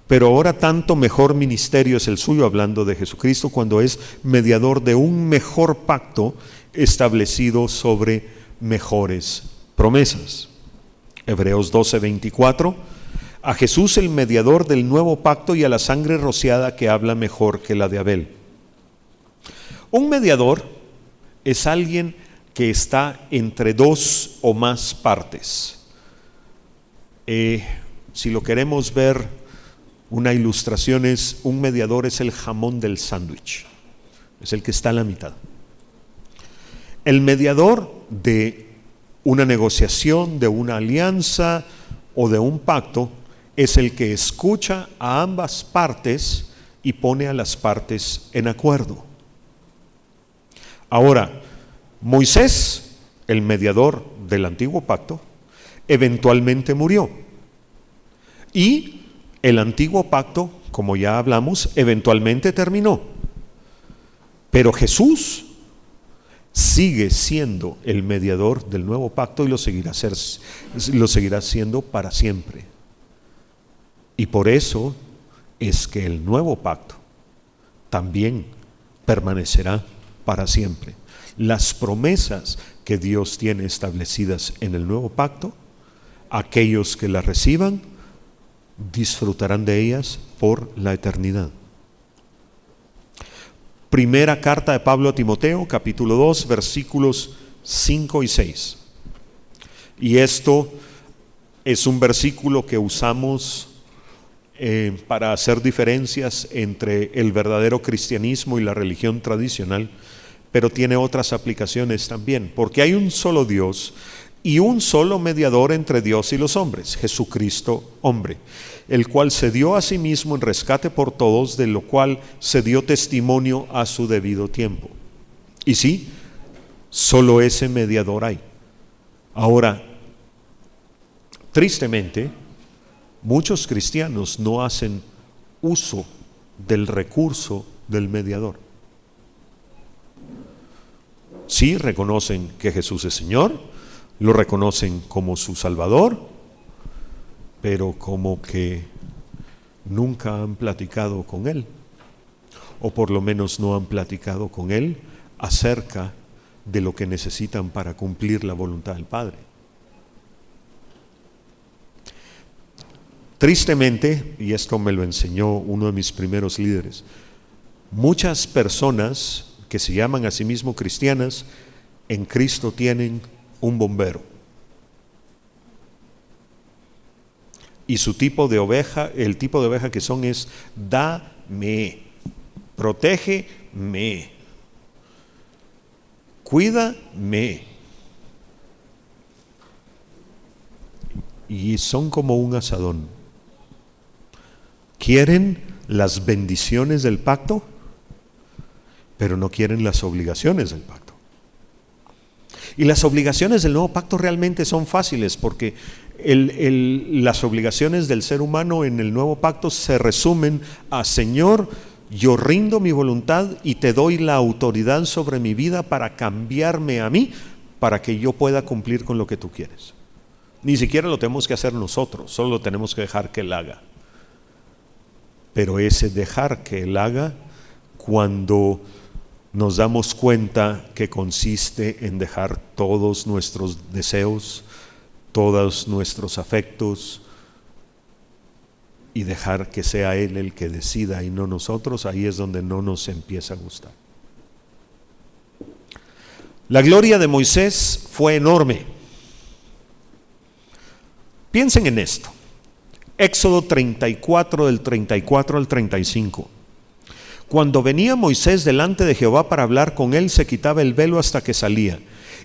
Speaker 1: pero ahora tanto mejor ministerio es el suyo, hablando de Jesucristo, cuando es mediador de un mejor pacto establecido sobre mejores promesas. Hebreos 12:24, a Jesús el mediador del nuevo pacto y a la sangre rociada que habla mejor que la de Abel. Un mediador es alguien que está entre dos o más partes. Si lo queremos ver Una ilustración es, un mediador es el jamón del sándwich, es el que está a la mitad. El mediador de una negociación, de una alianza o de un pacto es el que escucha a ambas partes y pone a las partes en acuerdo. Ahora, Moisés, el mediador del antiguo pacto, eventualmente murió. Y el antiguo pacto, como ya hablamos, eventualmente terminó. Pero Jesús sigue siendo el mediador del nuevo pacto y lo seguirá siendo para siempre. Y por eso es que el nuevo pacto también permanecerá para siempre. Las promesas que Dios tiene establecidas en el nuevo pacto, aquellos que las reciban disfrutarán de ellas por la eternidad. Primera carta de Pablo a Timoteo, capítulo 2, versículos 5 y 6. Y esto es un versículo que usamos para hacer diferencias entre el verdadero cristianismo y la religión tradicional, pero tiene otras aplicaciones también, porque hay un solo Dios y un solo mediador entre Dios y los hombres, Jesucristo hombre, el cual se dio a sí mismo en rescate por todos, de lo cual se dio testimonio a su debido tiempo. Y sí, solo ese mediador hay. Ahora, tristemente, muchos cristianos no hacen uso del recurso del mediador. Sí, reconocen que Jesús es Señor, lo reconocen como su Salvador, pero como que nunca han platicado con Él, o por lo menos no han platicado con Él acerca de lo que necesitan para cumplir la voluntad del Padre. Tristemente, y esto me lo enseñó uno de mis primeros líderes, muchas personas que se llaman a sí mismos cristianas, en Cristo tienen un bombero. Y su tipo de oveja, el tipo de oveja que son es: dame, protégeme, cuídame. Y son como un asadón. Quieren las bendiciones del pacto, pero no quieren las obligaciones del pacto. Y las obligaciones del nuevo pacto realmente son fáciles, porque las obligaciones del ser humano en el nuevo pacto se resumen a: Señor, yo rindo mi voluntad y te doy la autoridad sobre mi vida para cambiarme a mí, para que yo pueda cumplir con lo que tú quieres. Ni siquiera lo tenemos que hacer nosotros, solo lo tenemos que dejar que Él haga. Pero ese dejar que Él haga, cuando nos damos cuenta que consiste en dejar todos nuestros deseos, todos nuestros afectos, y dejar que sea Él el que decida y no nosotros, ahí es donde no nos empieza a gustar. La gloria de Moisés fue enorme. Piensen en esto. Éxodo 34, del 34 al 35. Cuando venía Moisés delante de Jehová para hablar con él, se quitaba el velo hasta que salía.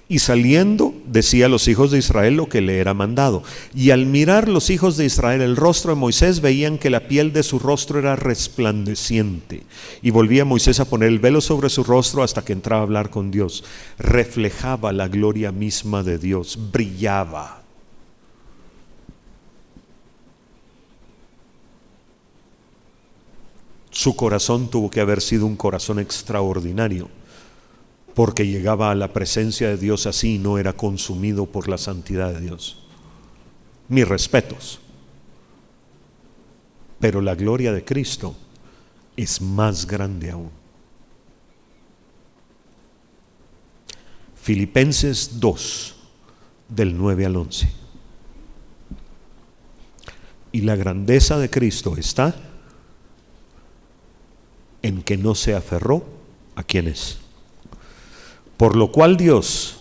Speaker 1: Y saliendo, decía a los hijos de Israel lo que le era mandado. Y al mirar los hijos de Israel el rostro de Moisés, veían que la piel de su rostro era resplandeciente. Y volvía Moisés a poner el velo sobre su rostro hasta que entraba a hablar con Dios. Reflejaba la gloria misma de Dios, brillaba. Su corazón tuvo que haber sido un corazón extraordinario, porque llegaba a la presencia de Dios así y no era consumido por la santidad de Dios. Mis respetos. Pero la gloria de Cristo es más grande aún. Filipenses 2, del 9 al 11. Y la grandeza de Cristo está en que no se aferró a quienes. Por lo cual Dios,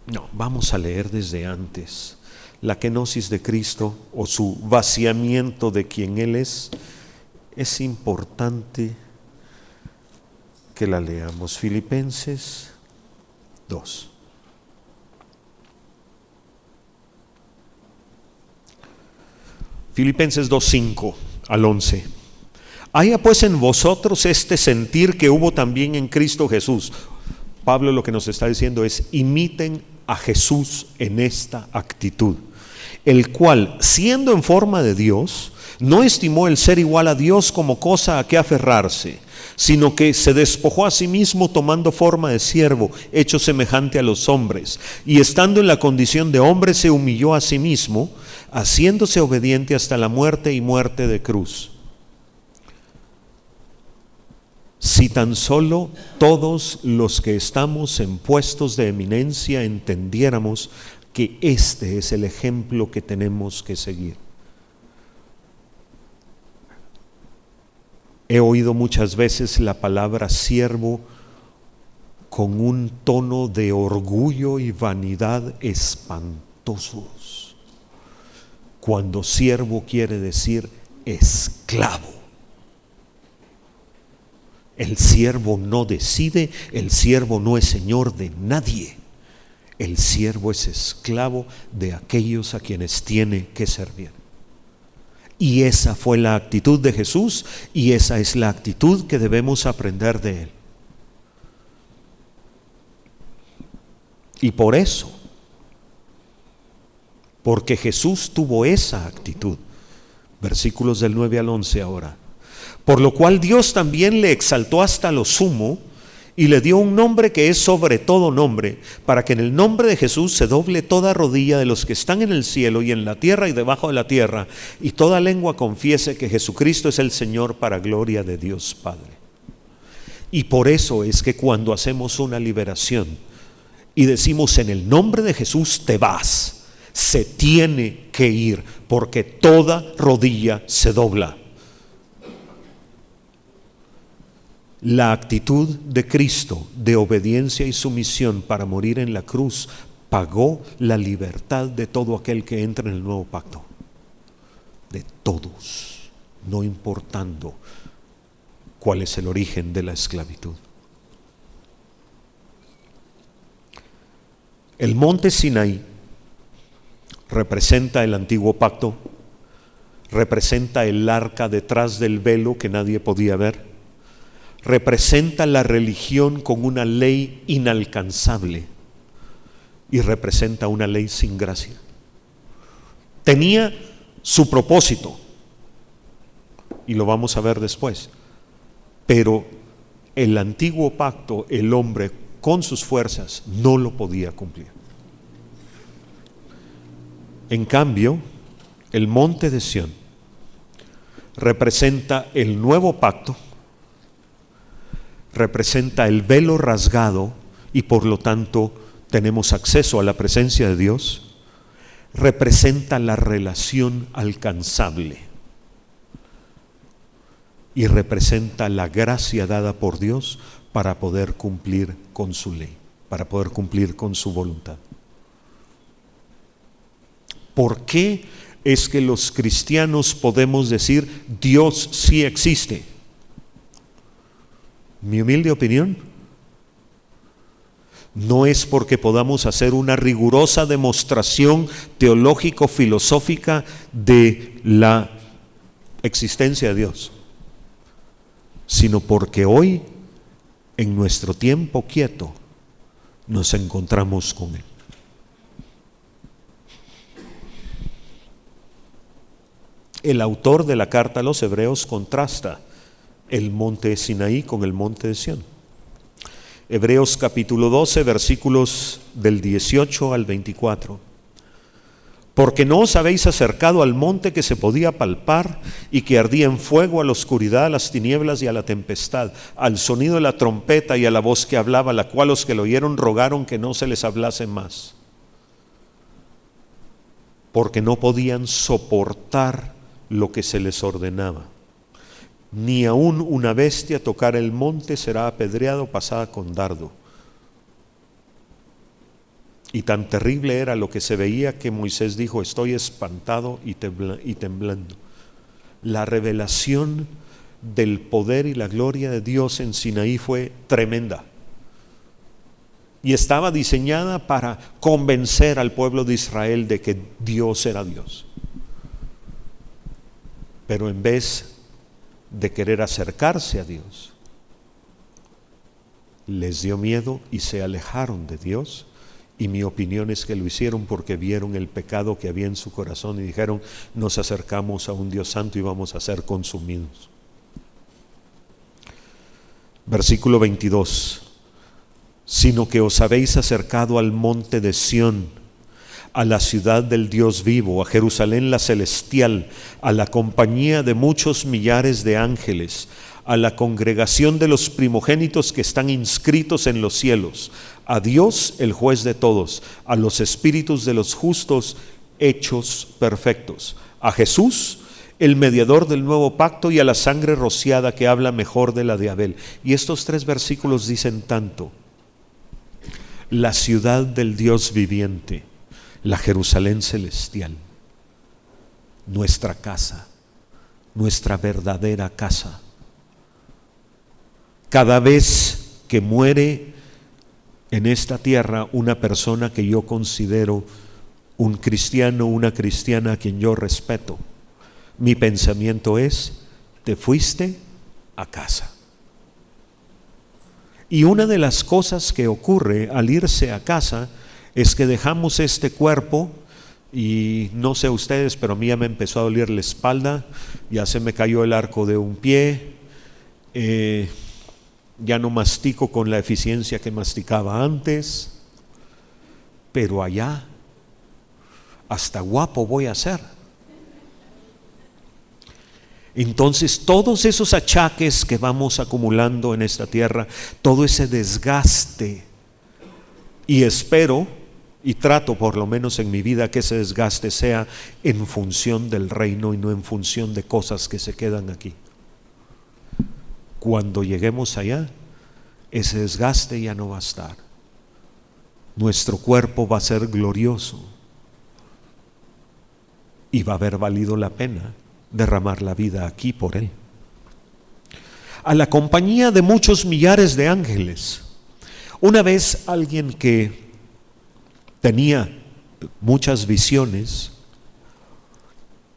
Speaker 1: no, vamos a leer desde antes. la kenosis de Cristo o su vaciamiento de quien Él es importante que la leamos. Filipenses 2. Filipenses 2:5 al 11. Haya pues en vosotros este sentir que hubo también en Cristo Jesús. Pablo lo que nos está diciendo es: imiten a Jesús en esta actitud, el cual, siendo en forma de Dios, no estimó el ser igual a Dios como cosa a que aferrarse, sino que se despojó a sí mismo, tomando forma de siervo, hecho semejante a los hombres, y estando en la condición de hombre se humilló a sí mismo, haciéndose obediente hasta la muerte y muerte de cruz. Si tan solo todos los que estamos en puestos de eminencia entendiéramos que este es el ejemplo que tenemos que seguir. He oído muchas veces la palabra siervo con un tono de orgullo y vanidad espantosos, cuando siervo quiere decir esclavo. El siervo no decide, el siervo no es señor de nadie. El siervo es esclavo de aquellos a quienes tiene que servir. Y esa fue la actitud de Jesús, y esa es la actitud que debemos aprender de Él. Y por eso, porque Jesús tuvo esa actitud, versículos del 9 al 11 ahora, por lo cual Dios también le exaltó hasta lo sumo y le dio un nombre que es sobre todo nombre, para que en el nombre de Jesús se doble toda rodilla de los que están en el cielo y en la tierra y debajo de la tierra, y toda lengua confiese que Jesucristo es el Señor, para gloria de Dios Padre. Y por eso es que cuando hacemos una liberación y decimos: en el nombre de Jesús te vas, se tiene que ir, porque toda rodilla se dobla. La actitud de Cristo de obediencia y sumisión para morir en la cruz pagó la libertad de todo aquel que entra en el nuevo pacto. De todos, no importando cuál es el origen de la esclavitud. El monte Sinaí representa el antiguo pacto, representa el arca detrás del velo que nadie podía ver, representa la religión con una ley inalcanzable y representa una ley sin gracia. Tenía su propósito, y lo vamos a ver después, pero el antiguo pacto, el hombre con sus fuerzas no lo podía cumplir. En cambio, el monte de Sión representa el nuevo pacto, representa el velo rasgado y por lo tanto tenemos acceso a la presencia de Dios, representa la relación alcanzable y representa la gracia dada por Dios para poder cumplir con su ley, para poder cumplir con su voluntad. ¿Por qué es que los cristianos podemos decir Dios sí existe? Mi humilde opinión, no es porque podamos hacer una rigurosa demostración teológico-filosófica de la existencia de Dios, sino porque hoy, en nuestro tiempo quieto, nos encontramos con Él. El autor de la carta a los Hebreos contrasta el monte de Sinaí con el monte de Sión. Hebreos capítulo 12, versículos del 18 al 24. Porque no os habéis acercado al monte que se podía palpar y que ardía en fuego, a la oscuridad, a las tinieblas y a la tempestad, al sonido de la trompeta y a la voz que hablaba, la cual los que lo oyeron rogaron que no se les hablase más, porque no podían soportar lo que se les ordenaba. Ni aun una bestia tocar el monte será apedreado, pasada con dardo. Y tan terrible era lo que se veía que Moisés dijo: estoy espantado y temblando. La revelación del poder y la gloria de Dios en Sinaí fue tremenda. Y estaba diseñada para convencer al pueblo de Israel de que Dios era Dios. Pero en vez de querer acercarse a Dios, les dio miedo y se alejaron de Dios. Y mi opinión es que lo hicieron porque vieron el pecado que había en su corazón y dijeron: nos acercamos a un Dios santo y vamos a ser consumidos. Versículo 22. Sino que os habéis acercado al monte de Sión, a la ciudad del Dios vivo, a Jerusalén la celestial, a la compañía de muchos millares de ángeles, a la congregación de los primogénitos que están inscritos en los cielos, a Dios el juez de todos, a los espíritus de los justos hechos perfectos, a Jesús el mediador del nuevo pacto, y a la sangre rociada que habla mejor de la de Abel. Y estos 3 versículos dicen tanto: la ciudad del Dios viviente, la Jerusalén celestial, nuestra casa, nuestra verdadera casa. Cada vez que muere en esta tierra una persona que yo considero un cristiano, una cristiana a quien yo respeto, mi pensamiento es: te fuiste a casa. Y una de las cosas que ocurre al irse a casa es que dejamos este cuerpo, y no sé ustedes, pero a mí ya me empezó a doler la espalda, ya se me cayó el arco de un pie, ya no mastico con la eficiencia que masticaba antes, pero allá hasta guapo voy a ser. Entonces todos esos achaques que vamos acumulando en esta tierra, todo ese desgaste, y espero y trato por lo menos en mi vida que ese desgaste sea en función del reino y no en función de cosas que se quedan aquí. Cuando lleguemos allá, ese desgaste ya no va a estar. Nuestro cuerpo va a ser glorioso y va a haber valido la pena derramar la vida aquí por él. A la compañía de muchos millares de ángeles. Una vez alguien que tenía muchas visiones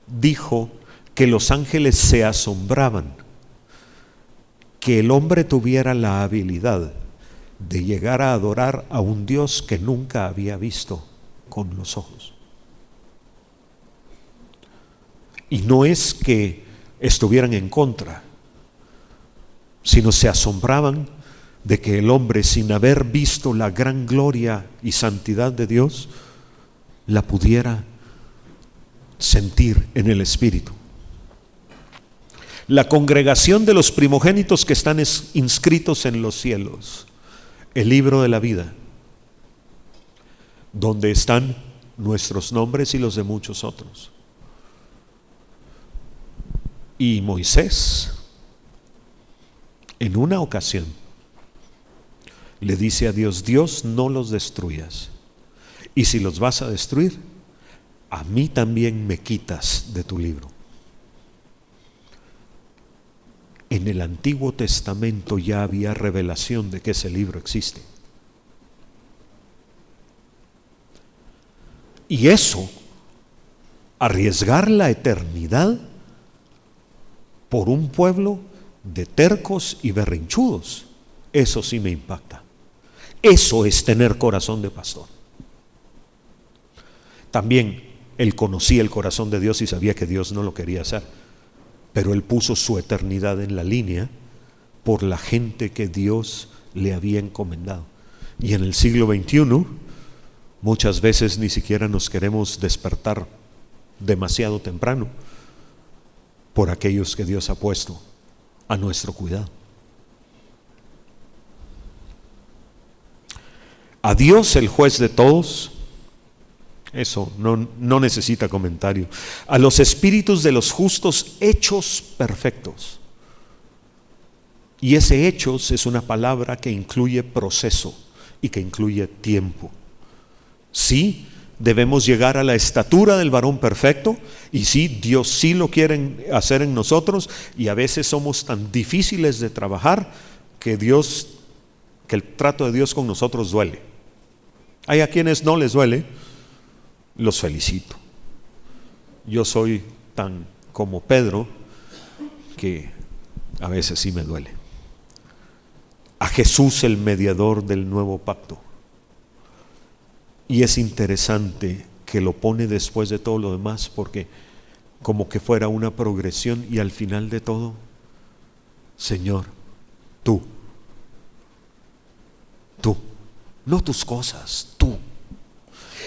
Speaker 1: dijo que los ángeles se asombraban que el hombre tuviera la habilidad de llegar a adorar a un Dios que nunca había visto con los ojos. Y no es que estuvieran en contra, sino se asombraban de que el hombre, sin haber visto la gran gloria y santidad de Dios, la pudiera sentir en el espíritu. La congregación de los primogénitos que están inscritos en los cielos, el libro de la vida, donde están nuestros nombres y los de muchos otros. Y Moisés, en una ocasión, le dice a Dios: Dios, no los destruyas, y si los vas a destruir, a mí también me quitas de tu libro. En el Antiguo Testamento ya había revelación de que ese libro existe. Y eso, arriesgar la eternidad por un pueblo de tercos y berrinchudos, eso sí me impacta. Eso es tener corazón de pastor. También él conocía el corazón de Dios y sabía que Dios no lo quería hacer, pero él puso su eternidad en la línea por la gente que Dios le había encomendado. Y en el siglo XXI muchas veces ni siquiera nos queremos despertar demasiado temprano por aquellos que Dios ha puesto a nuestro cuidado. A Dios, el juez de todos, eso no necesita comentario. A los espíritus de los justos hechos perfectos. Y ese hechos es una palabra que incluye proceso y que incluye tiempo. Sí, debemos llegar a la estatura del varón perfecto, y sí, Dios sí lo quiere hacer en nosotros, y a veces somos tan difíciles de trabajar que el trato de Dios con nosotros duele. Hay a quienes no les duele, los felicito. Yo soy tan como Pedro que a veces sí me duele. A Jesús, el mediador del nuevo pacto. Y es interesante que lo pone después de todo lo demás, porque como que fuera una progresión, y al final de todo, Señor, tú, no tus cosas, tú.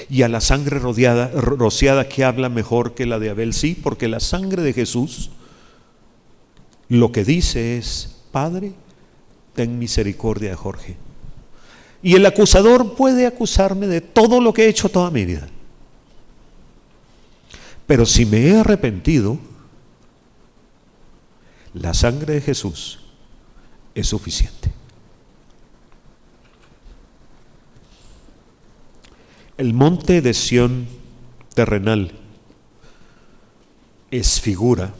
Speaker 1: Y a la sangre rociada, que habla mejor que la de Abel, sí, porque la sangre de Jesús lo que dice es: Padre, ten misericordia de Jorge. Y el acusador puede acusarme de todo lo que he hecho toda mi vida, pero si me he arrepentido, la sangre de Jesús es suficiente. El monte de Sión terrenal es figura,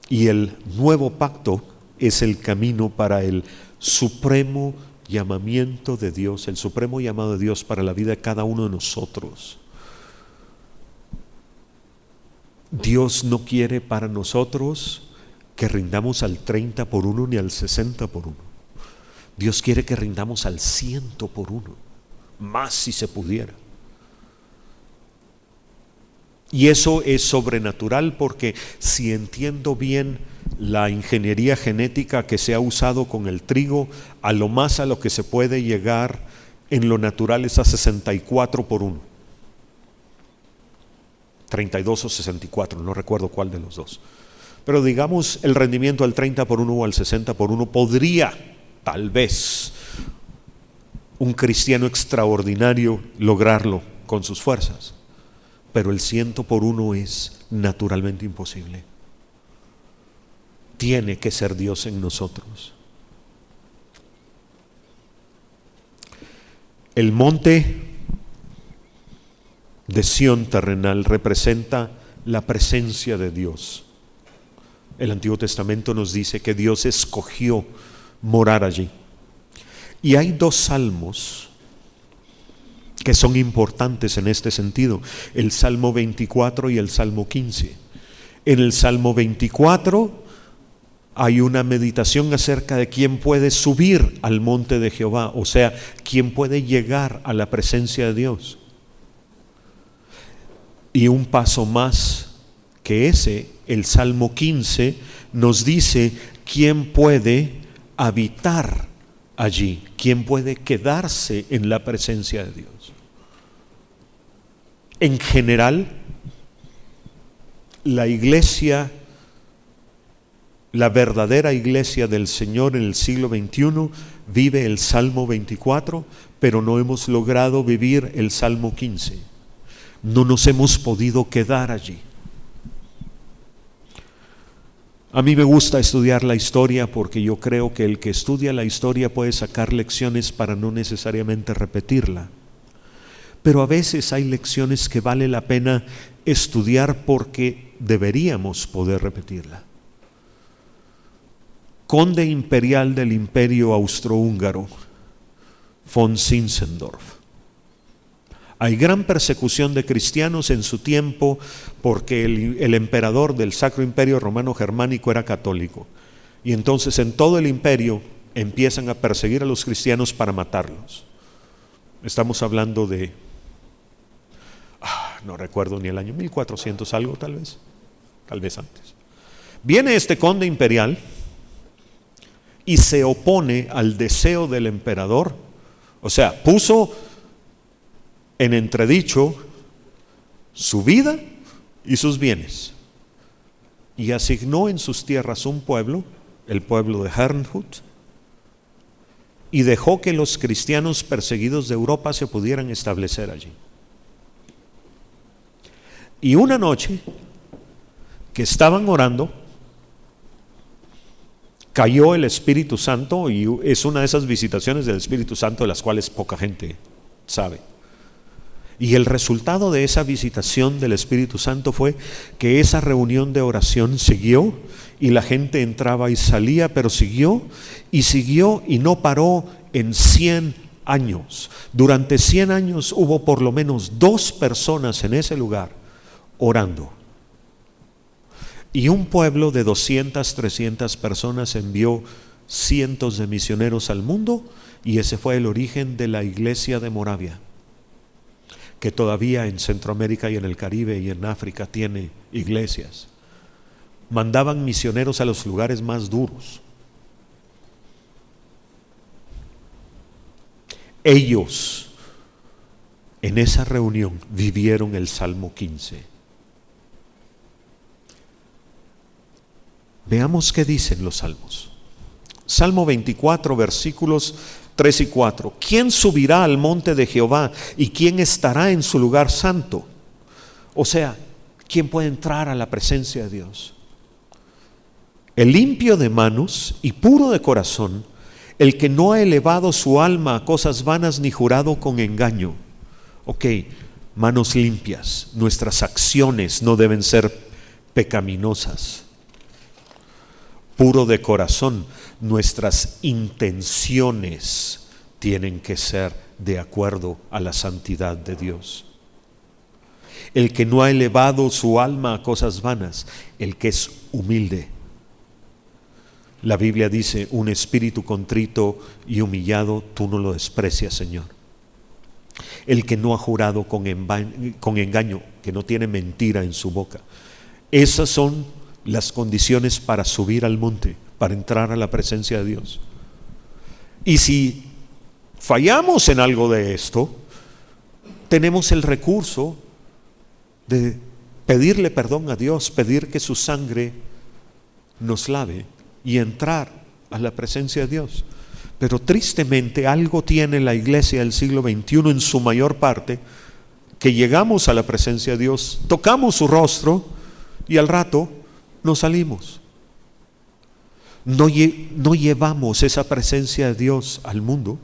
Speaker 1: y el nuevo pacto es el camino para el supremo llamamiento de Dios, el supremo llamado de Dios para la vida de cada uno de nosotros. Dios no quiere para nosotros que rindamos al 30 por 1 ni al 60 por 1. Dios quiere que rindamos al 100 por 1, más si se pudiera. Y eso es sobrenatural, porque si entiendo bien la ingeniería genética que se ha usado con el trigo, a lo más a lo que se puede llegar en lo natural es a 64 por 1. 32 o 64, no recuerdo cuál de los dos. Pero digamos el rendimiento al 30 por 1 o al 60 por 1, podría tal vez un cristiano extraordinario lograrlo con sus fuerzas. Pero el 100 por 1 es naturalmente imposible. Tiene que ser Dios en nosotros. El monte de Sión terrenal representa la presencia de Dios. El Antiguo Testamento nos dice que Dios escogió morar allí. Y hay 2 salmos que son importantes en este sentido: el Salmo 24 y el Salmo 15. En el Salmo 24 hay una meditación acerca de quién puede subir al monte de Jehová, o sea, quién puede llegar a la presencia de Dios. Y un paso más que ese, el Salmo 15 nos dice quién puede habitar allí, quién puede quedarse en la presencia de Dios. En general, la iglesia, la verdadera iglesia del Señor en el siglo XXI vive el Salmo 24, pero no hemos logrado vivir el Salmo 15. No nos hemos podido quedar allí. A mí me gusta estudiar la historia, porque yo creo que el que estudia la historia puede sacar lecciones para no necesariamente repetirla. Pero a veces hay lecciones que vale la pena estudiar porque deberíamos poder repetirla. Conde imperial del Imperio Austrohúngaro, von Zinzendorf. Hay gran persecución de cristianos en su tiempo, porque el emperador del Sacro Imperio Romano Germánico era católico. Y entonces en todo el imperio empiezan a perseguir a los cristianos para matarlos. Estamos hablando de, no recuerdo ni el año, 1400 algo tal vez antes. Viene este conde imperial y se opone al deseo del emperador, o sea, puso en entredicho su vida y sus bienes, y asignó en sus tierras un pueblo, el pueblo de Herrnhut, y dejó que los cristianos perseguidos de Europa se pudieran establecer allí. Y una noche que estaban orando, cayó el Espíritu Santo, y es una de esas visitaciones del Espíritu Santo de las cuales poca gente sabe.
Speaker 2: Y el resultado de esa visitación del Espíritu Santo fue que esa reunión de oración siguió y la gente entraba y salía, pero siguió y no paró en 100 años. Durante 100 años hubo por lo menos 2 personas en ese lugar orando. Y un pueblo de 200, 300 personas envió cientos de misioneros al mundo, y ese fue el origen de la iglesia de Moravia, que todavía en Centroamérica y en el Caribe y en África tiene iglesias. Mandaban misioneros a los lugares más duros. Ellos en esa reunión vivieron el Salmo 15. Veamos qué dicen los salmos. Salmo 24, versículos 3 y 4. ¿Quién subirá al monte de Jehová y quién estará en su lugar santo? O sea, ¿quién puede entrar a la presencia de Dios? El limpio de manos y puro de corazón, el que no ha elevado su alma a cosas vanas ni jurado con engaño. Ok, manos limpias. Nuestras acciones no deben ser pecaminosas. Puro de corazón, nuestras intenciones tienen que ser de acuerdo a la santidad de Dios. El que no ha elevado su alma a cosas vanas, el que es humilde. La Biblia dice, un espíritu contrito y humillado, tú no lo desprecias, Señor. El que no ha jurado con engaño, que no tiene mentira en su boca. Esas son las condiciones para subir al monte, para entrar a la presencia de Dios. Y si fallamos en algo de esto, tenemos el recurso de pedirle perdón a Dios, pedir que su sangre nos lave y entrar a la presencia de Dios. Pero tristemente algo tiene la iglesia del siglo XXI en su mayor parte, que llegamos a la presencia de Dios, tocamos su rostro y al rato nos salimos. No llevamos esa presencia de Dios al mundo,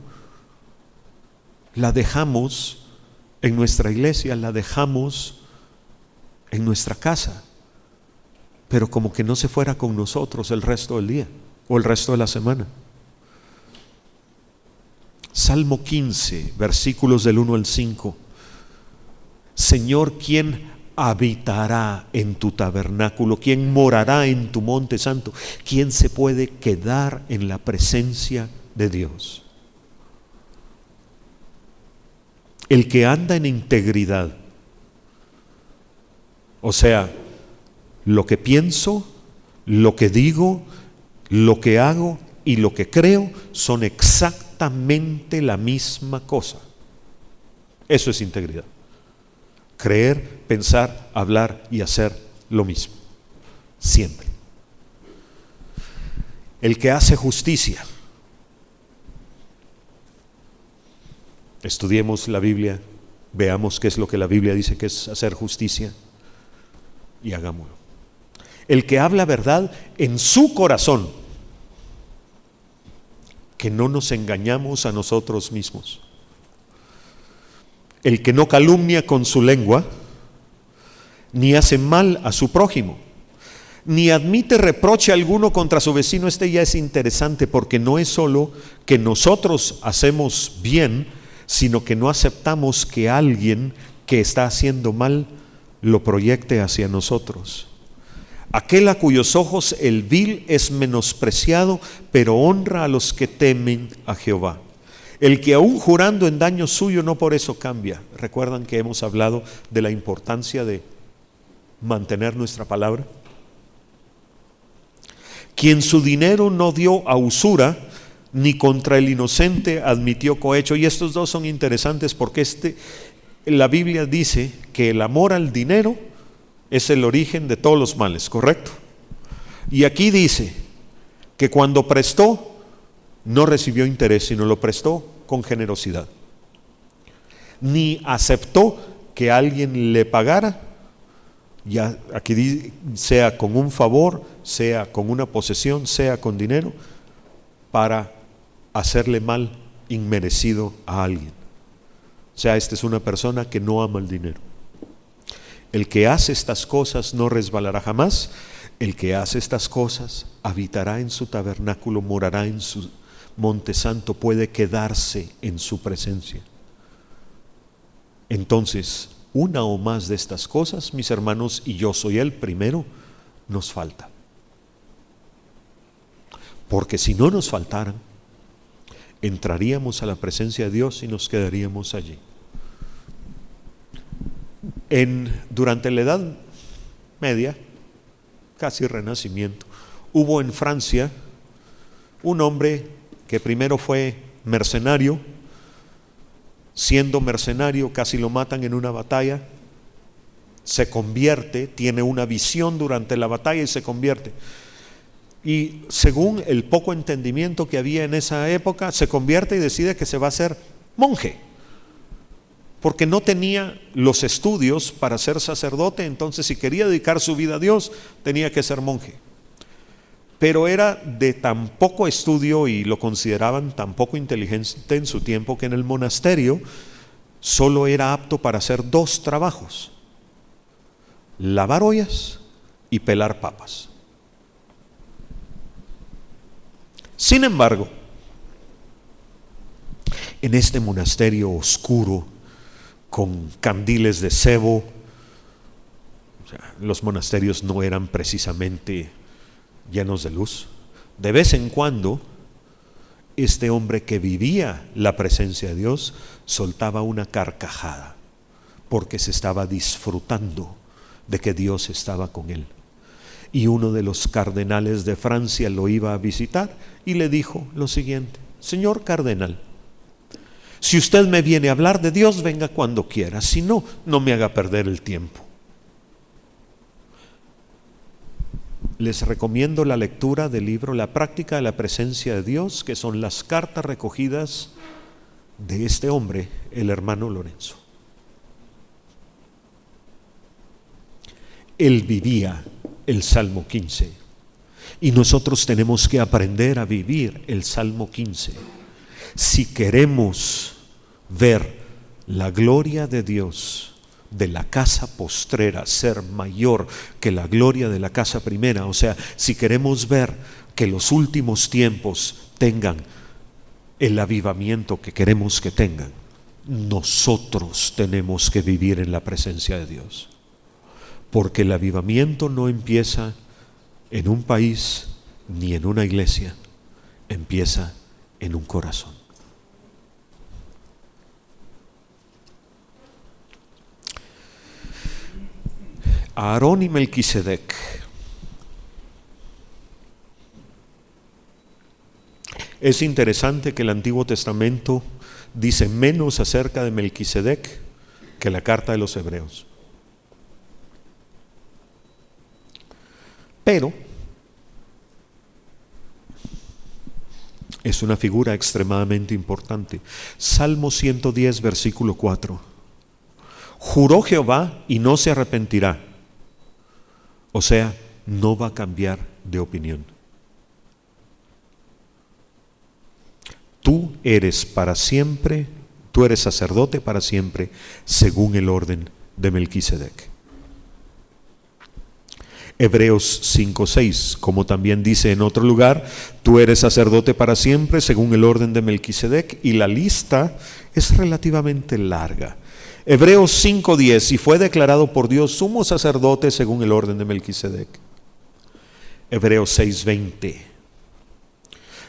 Speaker 2: la dejamos en nuestra iglesia, la dejamos en nuestra casa, pero como que no se fuera con nosotros el resto del día o el resto de la semana. Salmo 15, versículos del 1 al 5. Señor, ¿quién habitará en tu tabernáculo? ¿Quién morará en tu monte santo? ¿Quién se puede quedar en la presencia de Dios? El que anda en integridad, o sea, lo que pienso, lo que digo, lo que hago y lo que creo son exactamente la misma cosa. Eso es integridad. Creer, pensar, hablar y hacer lo mismo, siempre. El que hace justicia. Estudiemos la Biblia, veamos qué es lo que la Biblia dice que es hacer justicia y hagámoslo. El que habla verdad en su corazón, que no nos engañamos a nosotros mismos. El que no calumnia con su lengua, ni hace mal a su prójimo, ni admite reproche alguno contra su vecino. Este ya es interesante, porque no es solo que nosotros hacemos bien, sino que no aceptamos que alguien que está haciendo mal lo proyecte hacia nosotros. Aquel a cuyos ojos el vil es menospreciado, pero honra a los que temen a Jehová. El que aún jurando en daño suyo no por eso cambia. ¿Recuerdan que hemos hablado de la importancia de mantener nuestra palabra? Quien su dinero no dio a usura, ni contra el inocente admitió cohecho. Y estos dos son interesantes porque la Biblia dice que el amor al dinero es el origen de todos los males, ¿correcto? Y aquí dice que cuando prestó, no recibió interés, sino lo prestó con generosidad. Ni aceptó que alguien le pagara, ya aquí sea con un favor, sea con una posesión, sea con dinero, para hacerle mal inmerecido a alguien, O sea, esta es una persona que no ama el dinero. El que hace estas cosas no resbalará jamás. El que hace estas cosas habitará en su tabernáculo, morará en su monte santo, puede quedarse en su presencia. Entonces, una o más de estas cosas, mis hermanos, y yo soy el primero, nos falta. Porque si no nos faltaran, entraríamos a la presencia de Dios y nos quedaríamos allí. Durante la Edad Media, casi Renacimiento, hubo en Francia un hombre que primero fue mercenario. Siendo mercenario, casi lo matan en una batalla, se convierte, tiene una visión durante la batalla y se convierte. Y según el poco entendimiento que había en esa época, se convierte y decide que se va a hacer monje, porque no tenía los estudios para ser sacerdote. Entonces, si quería dedicar su vida a Dios, tenía que ser monje. Pero era de tan poco estudio y lo consideraban tan poco inteligente en su tiempo, que en el monasterio solo era apto para hacer 2 trabajos: lavar ollas y pelar papas. Sin embargo, en este monasterio oscuro, con candiles de sebo, o sea, los monasterios no eran precisamente llenos de luz, de vez en cuando este hombre que vivía la presencia de Dios soltaba una carcajada, porque se estaba disfrutando de que Dios estaba con él. Y uno de los cardenales de Francia lo iba a visitar y le dijo lo siguiente: señor cardenal, si usted me viene a hablar de Dios, venga cuando quiera, si no, no me haga perder el tiempo. Les recomiendo la lectura del libro La práctica de la presencia de Dios, que son las cartas recogidas de este hombre, el hermano Lorenzo. Él vivía el Salmo 15 y nosotros tenemos que aprender a vivir el Salmo 15 si queremos ver la gloria de Dios de la casa postrera ser mayor que la gloria de la casa primera. O sea, si queremos ver que los últimos tiempos tengan el avivamiento que queremos que tengan, nosotros tenemos que vivir en la presencia de Dios, porque el avivamiento no empieza en un país ni en una iglesia, empieza en un corazón. Aarón y Melquisedec. Es interesante que el Antiguo Testamento dice menos acerca de Melquisedec que la carta de los Hebreos. Pero es una figura extremadamente importante. Salmo 110, versículo 4. Juró Jehová y no se arrepentirá. O sea, no va a cambiar de opinión. Tú eres para siempre, tú eres sacerdote para siempre, según el orden de Melquisedec. Hebreos 5:6, como también dice en otro lugar, tú eres sacerdote para siempre, según el orden de Melquisedec, y la lista es relativamente larga. Hebreos 5:10, y fue declarado por Dios sumo sacerdote según el orden de Melquisedec. Hebreos 6:20,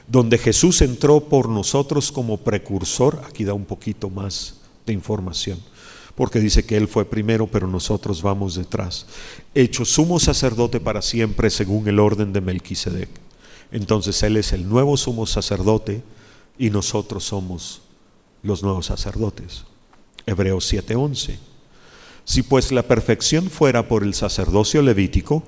Speaker 2: donde Jesús entró por nosotros como precursor. Aquí da un poquito más de información, porque dice que Él fue primero, pero nosotros vamos detrás. Hecho sumo sacerdote para siempre según el orden de Melquisedec. Entonces Él es el nuevo sumo sacerdote y nosotros somos los nuevos sacerdotes. Hebreos 7:11. Si pues la perfección fuera por el sacerdocio levítico,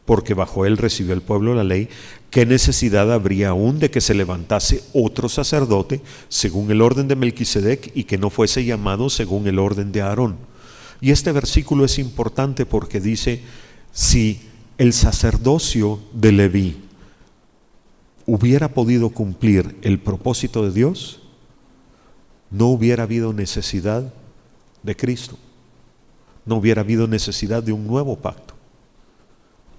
Speaker 2: porque bajo él recibió el pueblo la ley, ¿qué necesidad habría aún de que se levantase otro sacerdote según el orden de Melquisedec y que no fuese llamado según el orden de Aarón? Y este versículo es importante porque dice, si el sacerdocio de Leví hubiera podido cumplir el propósito de Dios, no hubiera habido necesidad de Cristo. No hubiera habido necesidad de un nuevo pacto.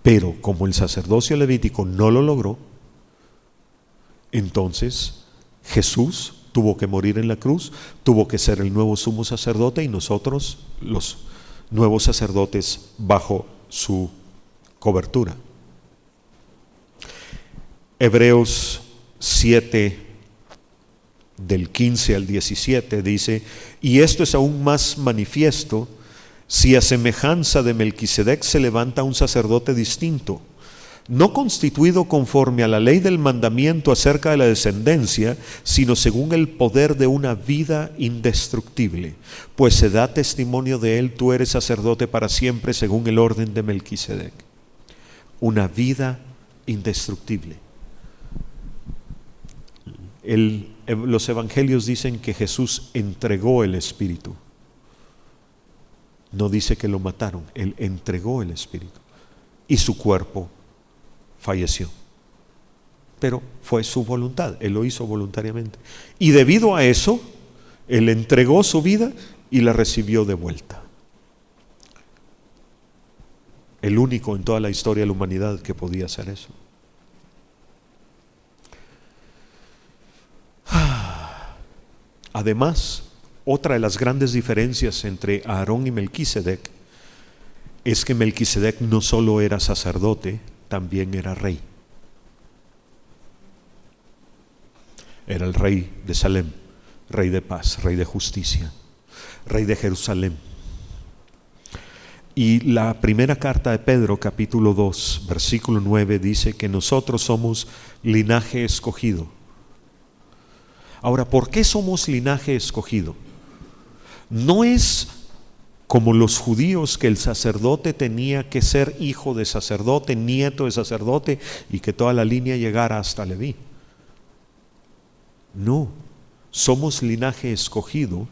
Speaker 2: Pero como el sacerdocio levítico no lo logró, entonces Jesús tuvo que morir en la cruz, tuvo que ser el nuevo sumo sacerdote y nosotros los nuevos sacerdotes bajo su cobertura. Hebreos 7, del 15 al 17 dice: y esto es aún más manifiesto si a semejanza de Melquisedec se levanta un sacerdote distinto, no constituido conforme a la ley del mandamiento acerca de la descendencia, sino según el poder de una vida indestructible, pues se da testimonio de él: tú eres sacerdote para siempre según el orden de Melquisedec. Una vida indestructible. Los evangelios dicen que Jesús entregó el Espíritu. No dice que lo mataron, Él entregó el Espíritu y su cuerpo falleció. Pero fue su voluntad, Él lo hizo voluntariamente. Y debido a eso, Él entregó su vida y la recibió de vuelta. El único en toda la historia de la humanidad que podía hacer eso. Además, otra de las grandes diferencias entre Aarón y Melquisedec es que Melquisedec no solo era sacerdote, también era rey. Era el rey de Salem, rey de paz, rey de justicia, rey de Jerusalén. Y la primera carta de Pedro, capítulo 2, versículo 9, dice que nosotros somos linaje escogido. Ahora, ¿por qué somos linaje escogido? No es como los judíos que el sacerdote tenía que ser hijo de sacerdote, nieto de sacerdote y que toda la línea llegara hasta Leví. No, somos linaje escogido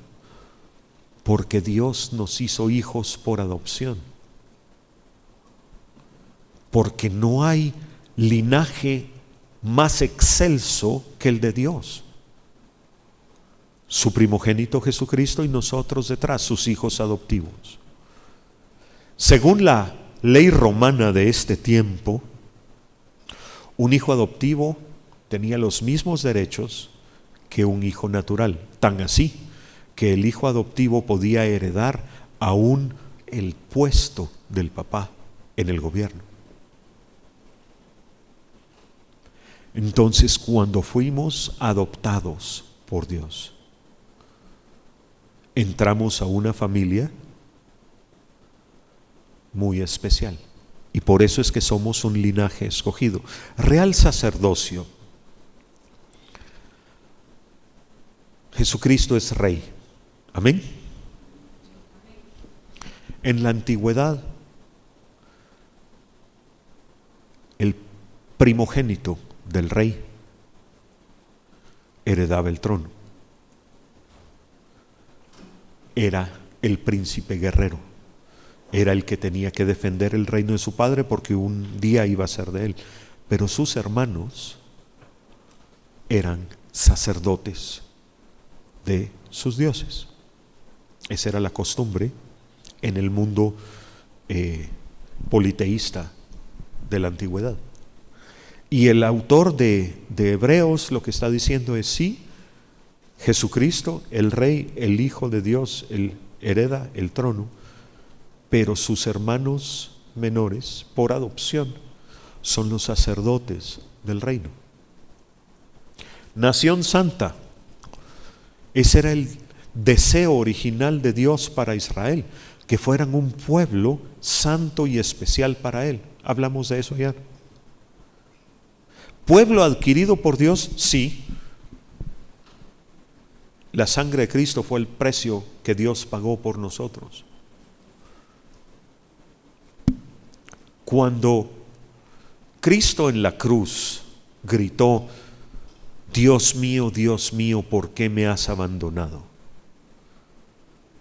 Speaker 2: porque Dios nos hizo hijos por adopción. Porque no hay linaje más excelso que el de Dios. Su primogénito Jesucristo y nosotros detrás, sus hijos adoptivos. Según la ley romana de este tiempo, un hijo adoptivo tenía los mismos derechos que un hijo natural, tan así que el hijo adoptivo podía heredar aún el puesto del papá en el gobierno. Entonces, cuando fuimos adoptados por Dios, entramos a una familia muy especial y por eso es que somos un linaje escogido. Real sacerdocio. Jesucristo es rey. Amén. En la antigüedad, el primogénito del rey heredaba el trono. Era el príncipe guerrero, era el que tenía que defender el reino de su padre porque un día iba a ser de él. Pero sus hermanos eran sacerdotes de sus dioses. Esa era la costumbre en el mundo politeísta de la antigüedad. Y el autor de Hebreos lo que está diciendo es: sí, Jesucristo, el Rey, el Hijo de Dios, él hereda el trono, pero sus hermanos menores, por adopción, son los sacerdotes del reino. Nación santa, ese era el deseo original de Dios para Israel, que fueran un pueblo santo y especial para Él. Hablamos de eso ya. Pueblo adquirido por Dios, sí. La sangre de Cristo fue el precio que Dios pagó por nosotros. Cuando Cristo en la cruz gritó: Dios mío, ¿por qué me has abandonado?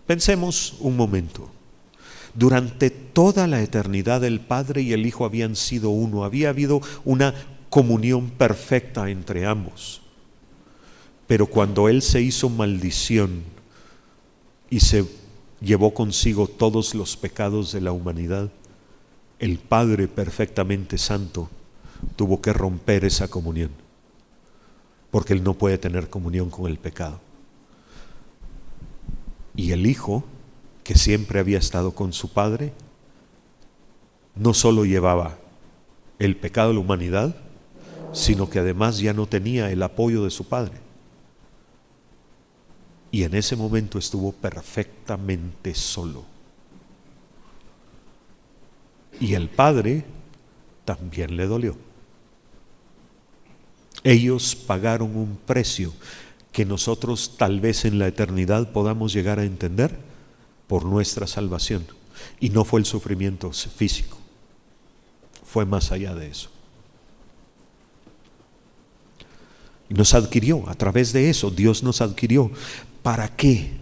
Speaker 2: Pensemos un momento. Durante toda la eternidad el Padre y el Hijo habían sido uno, había habido una comunión perfecta entre ambos. Pero cuando Él se hizo maldición y se llevó consigo todos los pecados de la humanidad, el Padre perfectamente santo tuvo que romper esa comunión, porque Él no puede tener comunión con el pecado. Y el Hijo, que siempre había estado con su Padre, no solo llevaba el pecado de la humanidad, sino que además ya no tenía el apoyo de su Padre. Y en ese momento estuvo perfectamente solo. Y el Padre también le dolió. Ellos pagaron un precio que nosotros tal vez en la eternidad podamos llegar a entender por nuestra salvación. Y no fue el sufrimiento físico, fue más allá de eso. Y nos adquirió, a través de eso, Dios nos adquirió. ¿Para qué?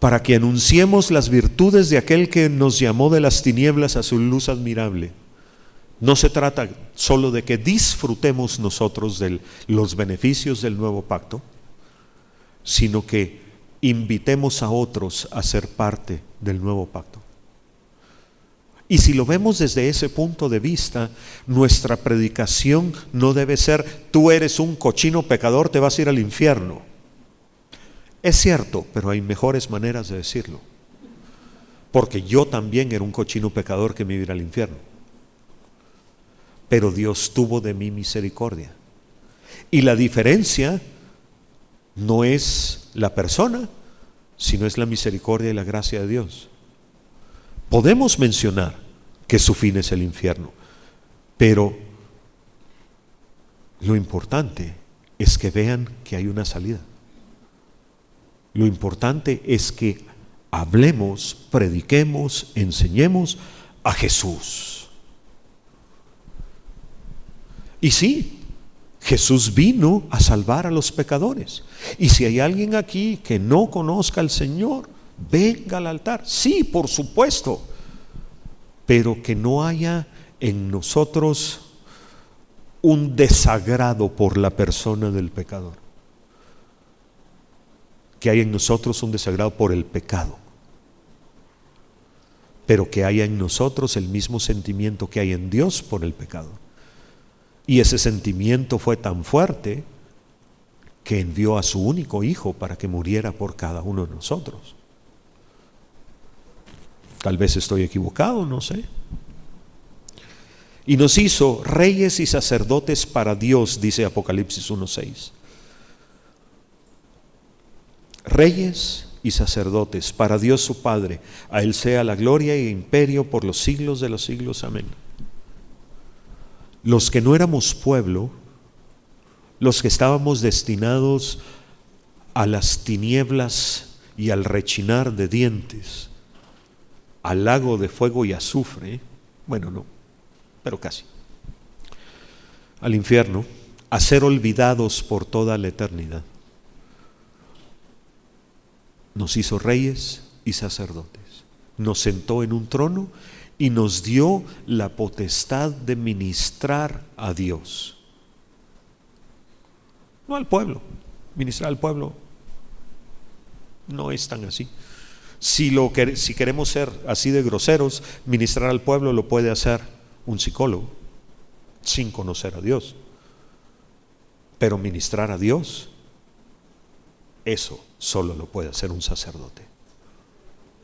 Speaker 2: Para que anunciemos las virtudes de aquel que nos llamó de las tinieblas a su luz admirable. No se trata solo de que disfrutemos nosotros de los beneficios del nuevo pacto, sino que invitemos a otros a ser parte del nuevo pacto. Y si lo vemos desde ese punto de vista, nuestra predicación no debe ser: tú eres un cochino pecador, te vas a ir al infierno. Es cierto, pero hay mejores maneras de decirlo. Porque yo también era un cochino pecador que me iba a ir al infierno. Pero Dios tuvo de mí misericordia. Y la diferencia no es la persona, sino es la misericordia y la gracia de Dios. Podemos mencionar que su fin es el infierno, pero lo importante es que vean que hay una salida. Lo importante es que hablemos, prediquemos, enseñemos a Jesús. Y sí, Jesús vino a salvar a los pecadores. Y si hay alguien aquí que no conozca al Señor, venga al altar. Sí, por supuesto. Pero que no haya en nosotros un desagrado por la persona del pecador. Que haya en nosotros un desagrado por el pecado. Pero que haya en nosotros el mismo sentimiento que hay en Dios por el pecado. Y ese sentimiento fue tan fuerte que envió a su único Hijo para que muriera por cada uno de nosotros. Tal vez estoy equivocado, no sé. Y nos hizo reyes y sacerdotes para Dios, dice Apocalipsis 1:6. Reyes y sacerdotes para Dios su Padre. A Él sea la gloria e imperio por los siglos de los siglos. Amén. Los que no éramos pueblo, los que estábamos destinados a las tinieblas y al rechinar de dientes, al lago de fuego y azufre, bueno, no, pero casi, al infierno, a ser olvidados por toda la eternidad. Nos hizo reyes y sacerdotes, nos sentó en un trono y nos dio la potestad de ministrar a Dios. No al pueblo, ministrar al pueblo no es tan así. Si queremos ser así de groseros, ministrar al pueblo lo puede hacer un psicólogo sin conocer a Dios. Pero ministrar a Dios, eso solo lo puede hacer un sacerdote.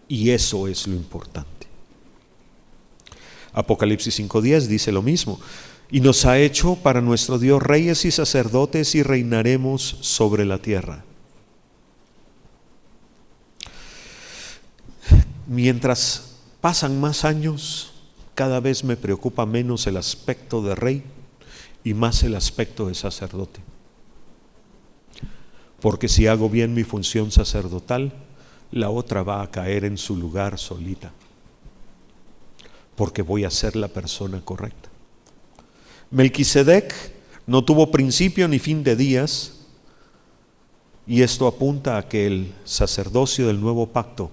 Speaker 2: Y eso es lo importante. Apocalipsis 5:10 dice lo mismo. Y nos ha hecho para nuestro Dios reyes y sacerdotes y reinaremos sobre la tierra. Mientras pasan más años, cada vez me preocupa menos el aspecto de rey y más el aspecto de sacerdote. Porque si hago bien mi función sacerdotal, la otra va a caer en su lugar solita. Porque voy a ser la persona correcta. Melquisedec no tuvo principio ni fin de días, y esto apunta a que el sacerdocio del nuevo pacto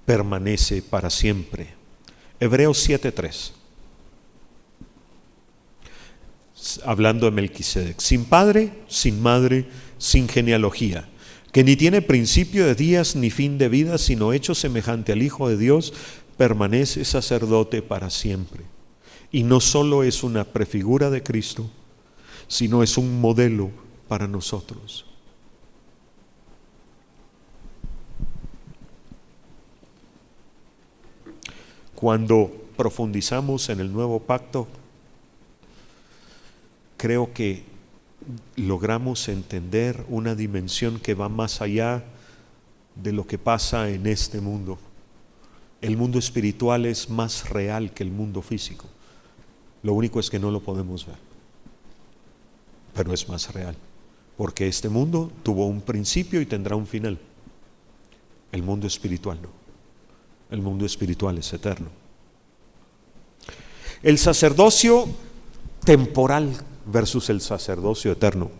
Speaker 2: permanece para siempre. Hebreos 7:3. Hablando de Melquisedec, sin padre, sin madre, sin genealogía, que ni tiene principio de días ni fin de vida, sino hecho semejante al Hijo de Dios, permanece sacerdote para siempre. Y no solo es una prefigura de Cristo, sino es un modelo para nosotros. Cuando profundizamos en el nuevo pacto, creo que logramos entender una dimensión que va más allá de lo que pasa en este mundo. El mundo espiritual es más real que el mundo físico. Lo único es que no lo podemos ver, pero es más real, porque este mundo tuvo un principio y tendrá un final. El mundo espiritual no. El mundo espiritual es eterno. El sacerdocio temporal versus el sacerdocio eterno.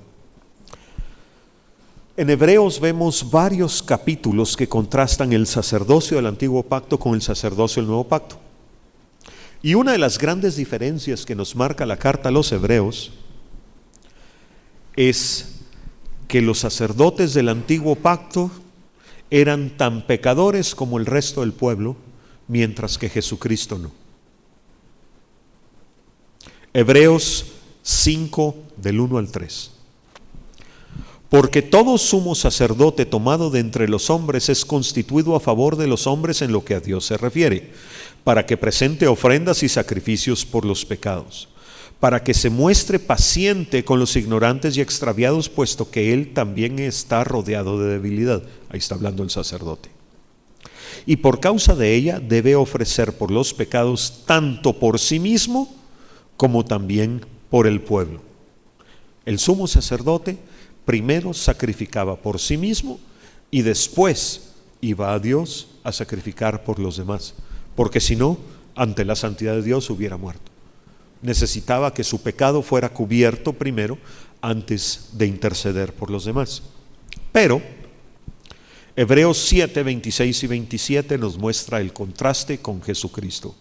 Speaker 2: En Hebreos vemos varios capítulos que contrastan el sacerdocio del antiguo pacto con el sacerdocio del nuevo pacto. Y una de las grandes diferencias que nos marca la carta a los Hebreos es que los sacerdotes del antiguo pacto eran tan pecadores como el resto del pueblo, mientras que Jesucristo no. Hebreos 5, del 1 al 3. Porque todo sumo sacerdote tomado de entre los hombres es constituido a favor de los hombres en lo que a Dios se refiere, para que presente ofrendas y sacrificios por los pecados, para que se muestre paciente con los ignorantes y extraviados, puesto que él también está rodeado de debilidad. Ahí está hablando el sacerdote. Y por causa de ella debe ofrecer por los pecados tanto por sí mismo como también por el pueblo. El sumo sacerdote primero sacrificaba por sí mismo y después iba a Dios a sacrificar por los demás, porque si no, ante la santidad de Dios hubiera muerto. Necesitaba que su pecado fuera cubierto primero antes de interceder por los demás. Pero Hebreos 7, 26 y 27 nos muestra el contraste con Jesucristo.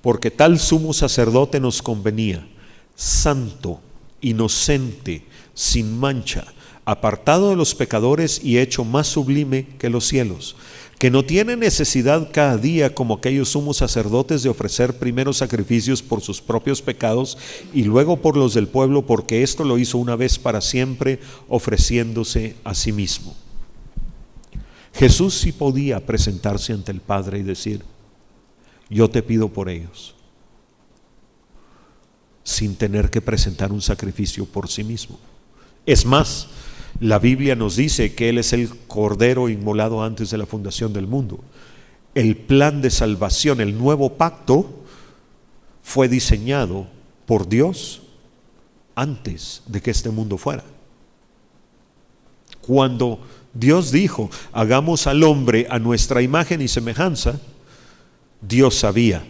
Speaker 2: Porque tal sumo sacerdote nos convenía, santo, inocente, sin mancha, apartado de los pecadores y hecho más sublime que los cielos, que no tiene necesidad cada día como aquellos sumos sacerdotes de ofrecer primero sacrificios por sus propios pecados y luego por los del pueblo, porque esto lo hizo una vez para siempre, ofreciéndose a sí mismo. Jesús sí podía presentarse ante el Padre y decir: yo te pido por ellos, sin tener que presentar un sacrificio por sí mismo. Es más, la Biblia nos dice que Él es el Cordero inmolado antes de la fundación del mundo. El plan de salvación, el nuevo pacto, fue diseñado por Dios antes de que este mundo fuera. Cuando Dios dijo: hagamos al hombre a nuestra imagen y semejanza, Dios sabía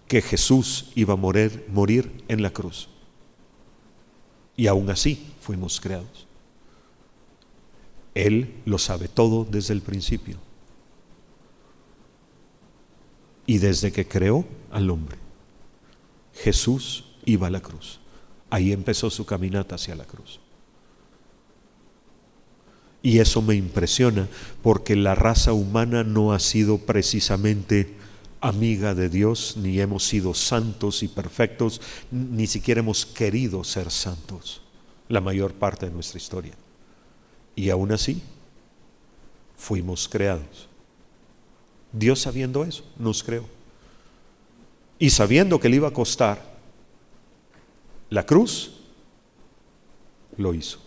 Speaker 2: que Jesús iba a morir en la cruz. Y aún así fuimos creados. Él lo sabe todo desde el principio. Y desde que creó al hombre, Jesús iba a la cruz. Ahí empezó su caminata hacia la cruz. Y eso me impresiona, porque la raza humana no ha sido precisamente amiga de Dios, ni hemos sido santos y perfectos, ni siquiera hemos querido ser santos la mayor parte de nuestra historia. Y aún así fuimos creados. Dios, sabiendo eso, nos creó. Y sabiendo que le iba a costar la cruz, lo hizo.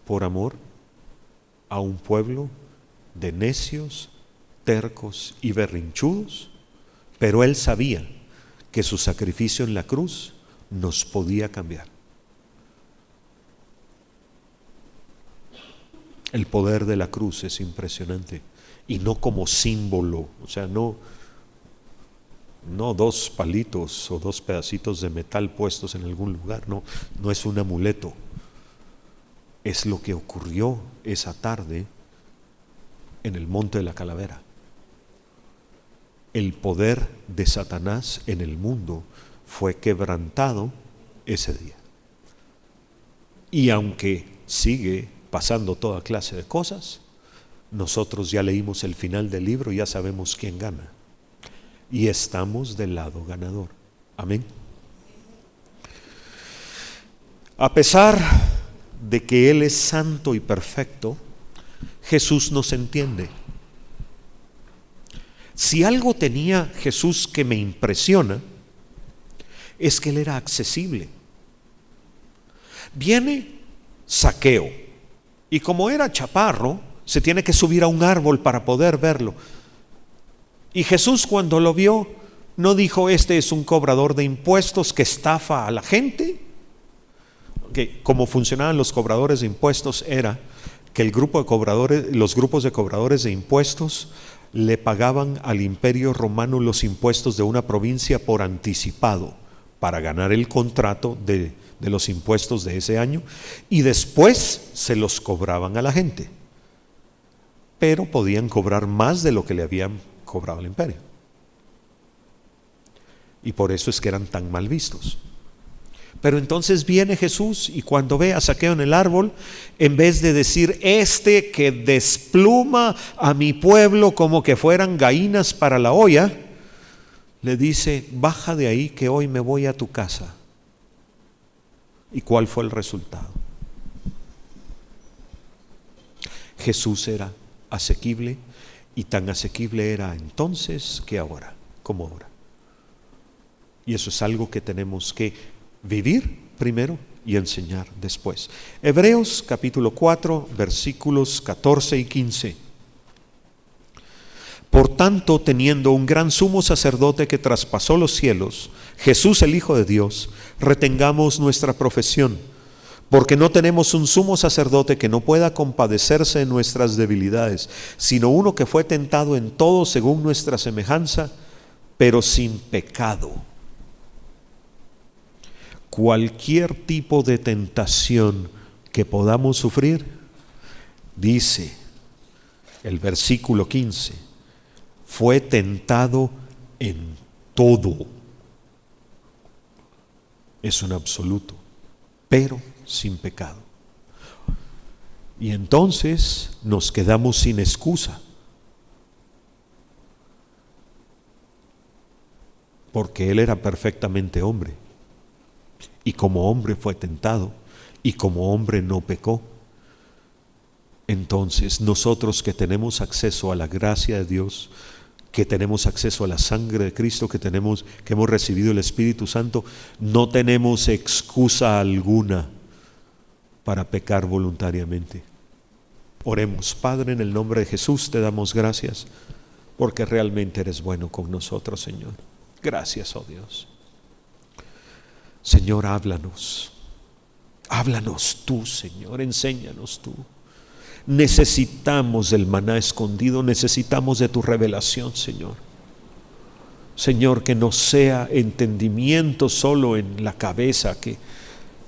Speaker 2: Por amor a un pueblo de necios, tercos y berrinchudos, pero Él sabía que su sacrificio en la cruz nos podía cambiar. El poder de la cruz es impresionante, y no como símbolo, o sea, no dos palitos o dos pedacitos de metal puestos en algún lugar, no es un amuleto. Es lo que ocurrió esa tarde en el Monte de la Calavera. El poder de Satanás en el mundo fue quebrantado ese día. Y aunque sigue pasando toda clase de cosas, nosotros ya leímos el final del libro y ya sabemos quién gana. Y estamos del lado ganador. Amén. A pesar de que Él es santo y perfecto, Jesús nos entiende. Si algo tenía Jesús que me impresiona, es que Él era accesible. Viene Zaqueo, y como era chaparro, se tiene que subir a un árbol para poder verlo. Y Jesús, cuando lo vio, no dijo: este es un cobrador de impuestos que estafa a la gente. Que como funcionaban los cobradores de impuestos era que los grupos de cobradores de impuestos le pagaban al Imperio Romano los impuestos de una provincia por anticipado para ganar el contrato de los impuestos de ese año, y después se los cobraban a la gente, pero podían cobrar más de lo que le habían cobrado al imperio, y por eso es que eran tan mal vistos. Pero entonces viene Jesús, y cuando ve a Zaqueo en el árbol, en vez de decir: este que despluma a mi pueblo como que fueran gallinas para la olla, le dice: baja de ahí, que hoy me voy a tu casa. ¿Y cuál fue el resultado? Jesús era asequible, y tan asequible era entonces que ahora, como ahora. Y eso es algo que tenemos que vivir primero y enseñar después. Hebreos capítulo 4, versículos 14 y 15. Por tanto, teniendo un gran sumo sacerdote que traspasó los cielos, Jesús el Hijo de Dios, retengamos nuestra profesión, porque no tenemos un sumo sacerdote que no pueda compadecerse de nuestras debilidades, sino uno que fue tentado en todo según nuestra semejanza, pero sin pecado. Cualquier tipo de tentación que podamos sufrir, dice el versículo 15, fue tentado en todo. Es un absoluto, pero sin pecado. Y entonces nos quedamos sin excusa, porque Él era perfectamente hombre, y como hombre fue tentado, y como hombre no pecó. Entonces nosotros que tenemos acceso a la gracia de Dios, que tenemos acceso a la sangre de Cristo, que hemos recibido el Espíritu Santo, no tenemos excusa alguna para pecar voluntariamente. Oremos. Padre, en el nombre de Jesús te damos gracias, porque realmente eres bueno con nosotros, Señor. Gracias, oh Dios. Señor, háblanos tú, Señor, enséñanos tú. Necesitamos del maná escondido, necesitamos de tu revelación, Señor. Señor, que no sea entendimiento solo en la cabeza, que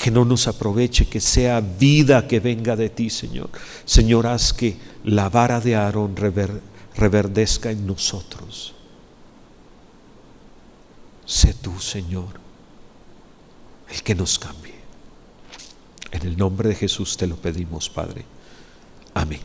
Speaker 2: no nos aproveche, que sea vida que venga de ti, Señor. Señor, haz que la vara de Aarón reverdezca en nosotros. Sé tú, Señor, el que nos cambie. En el nombre de Jesús te lo pedimos, Padre. Amén.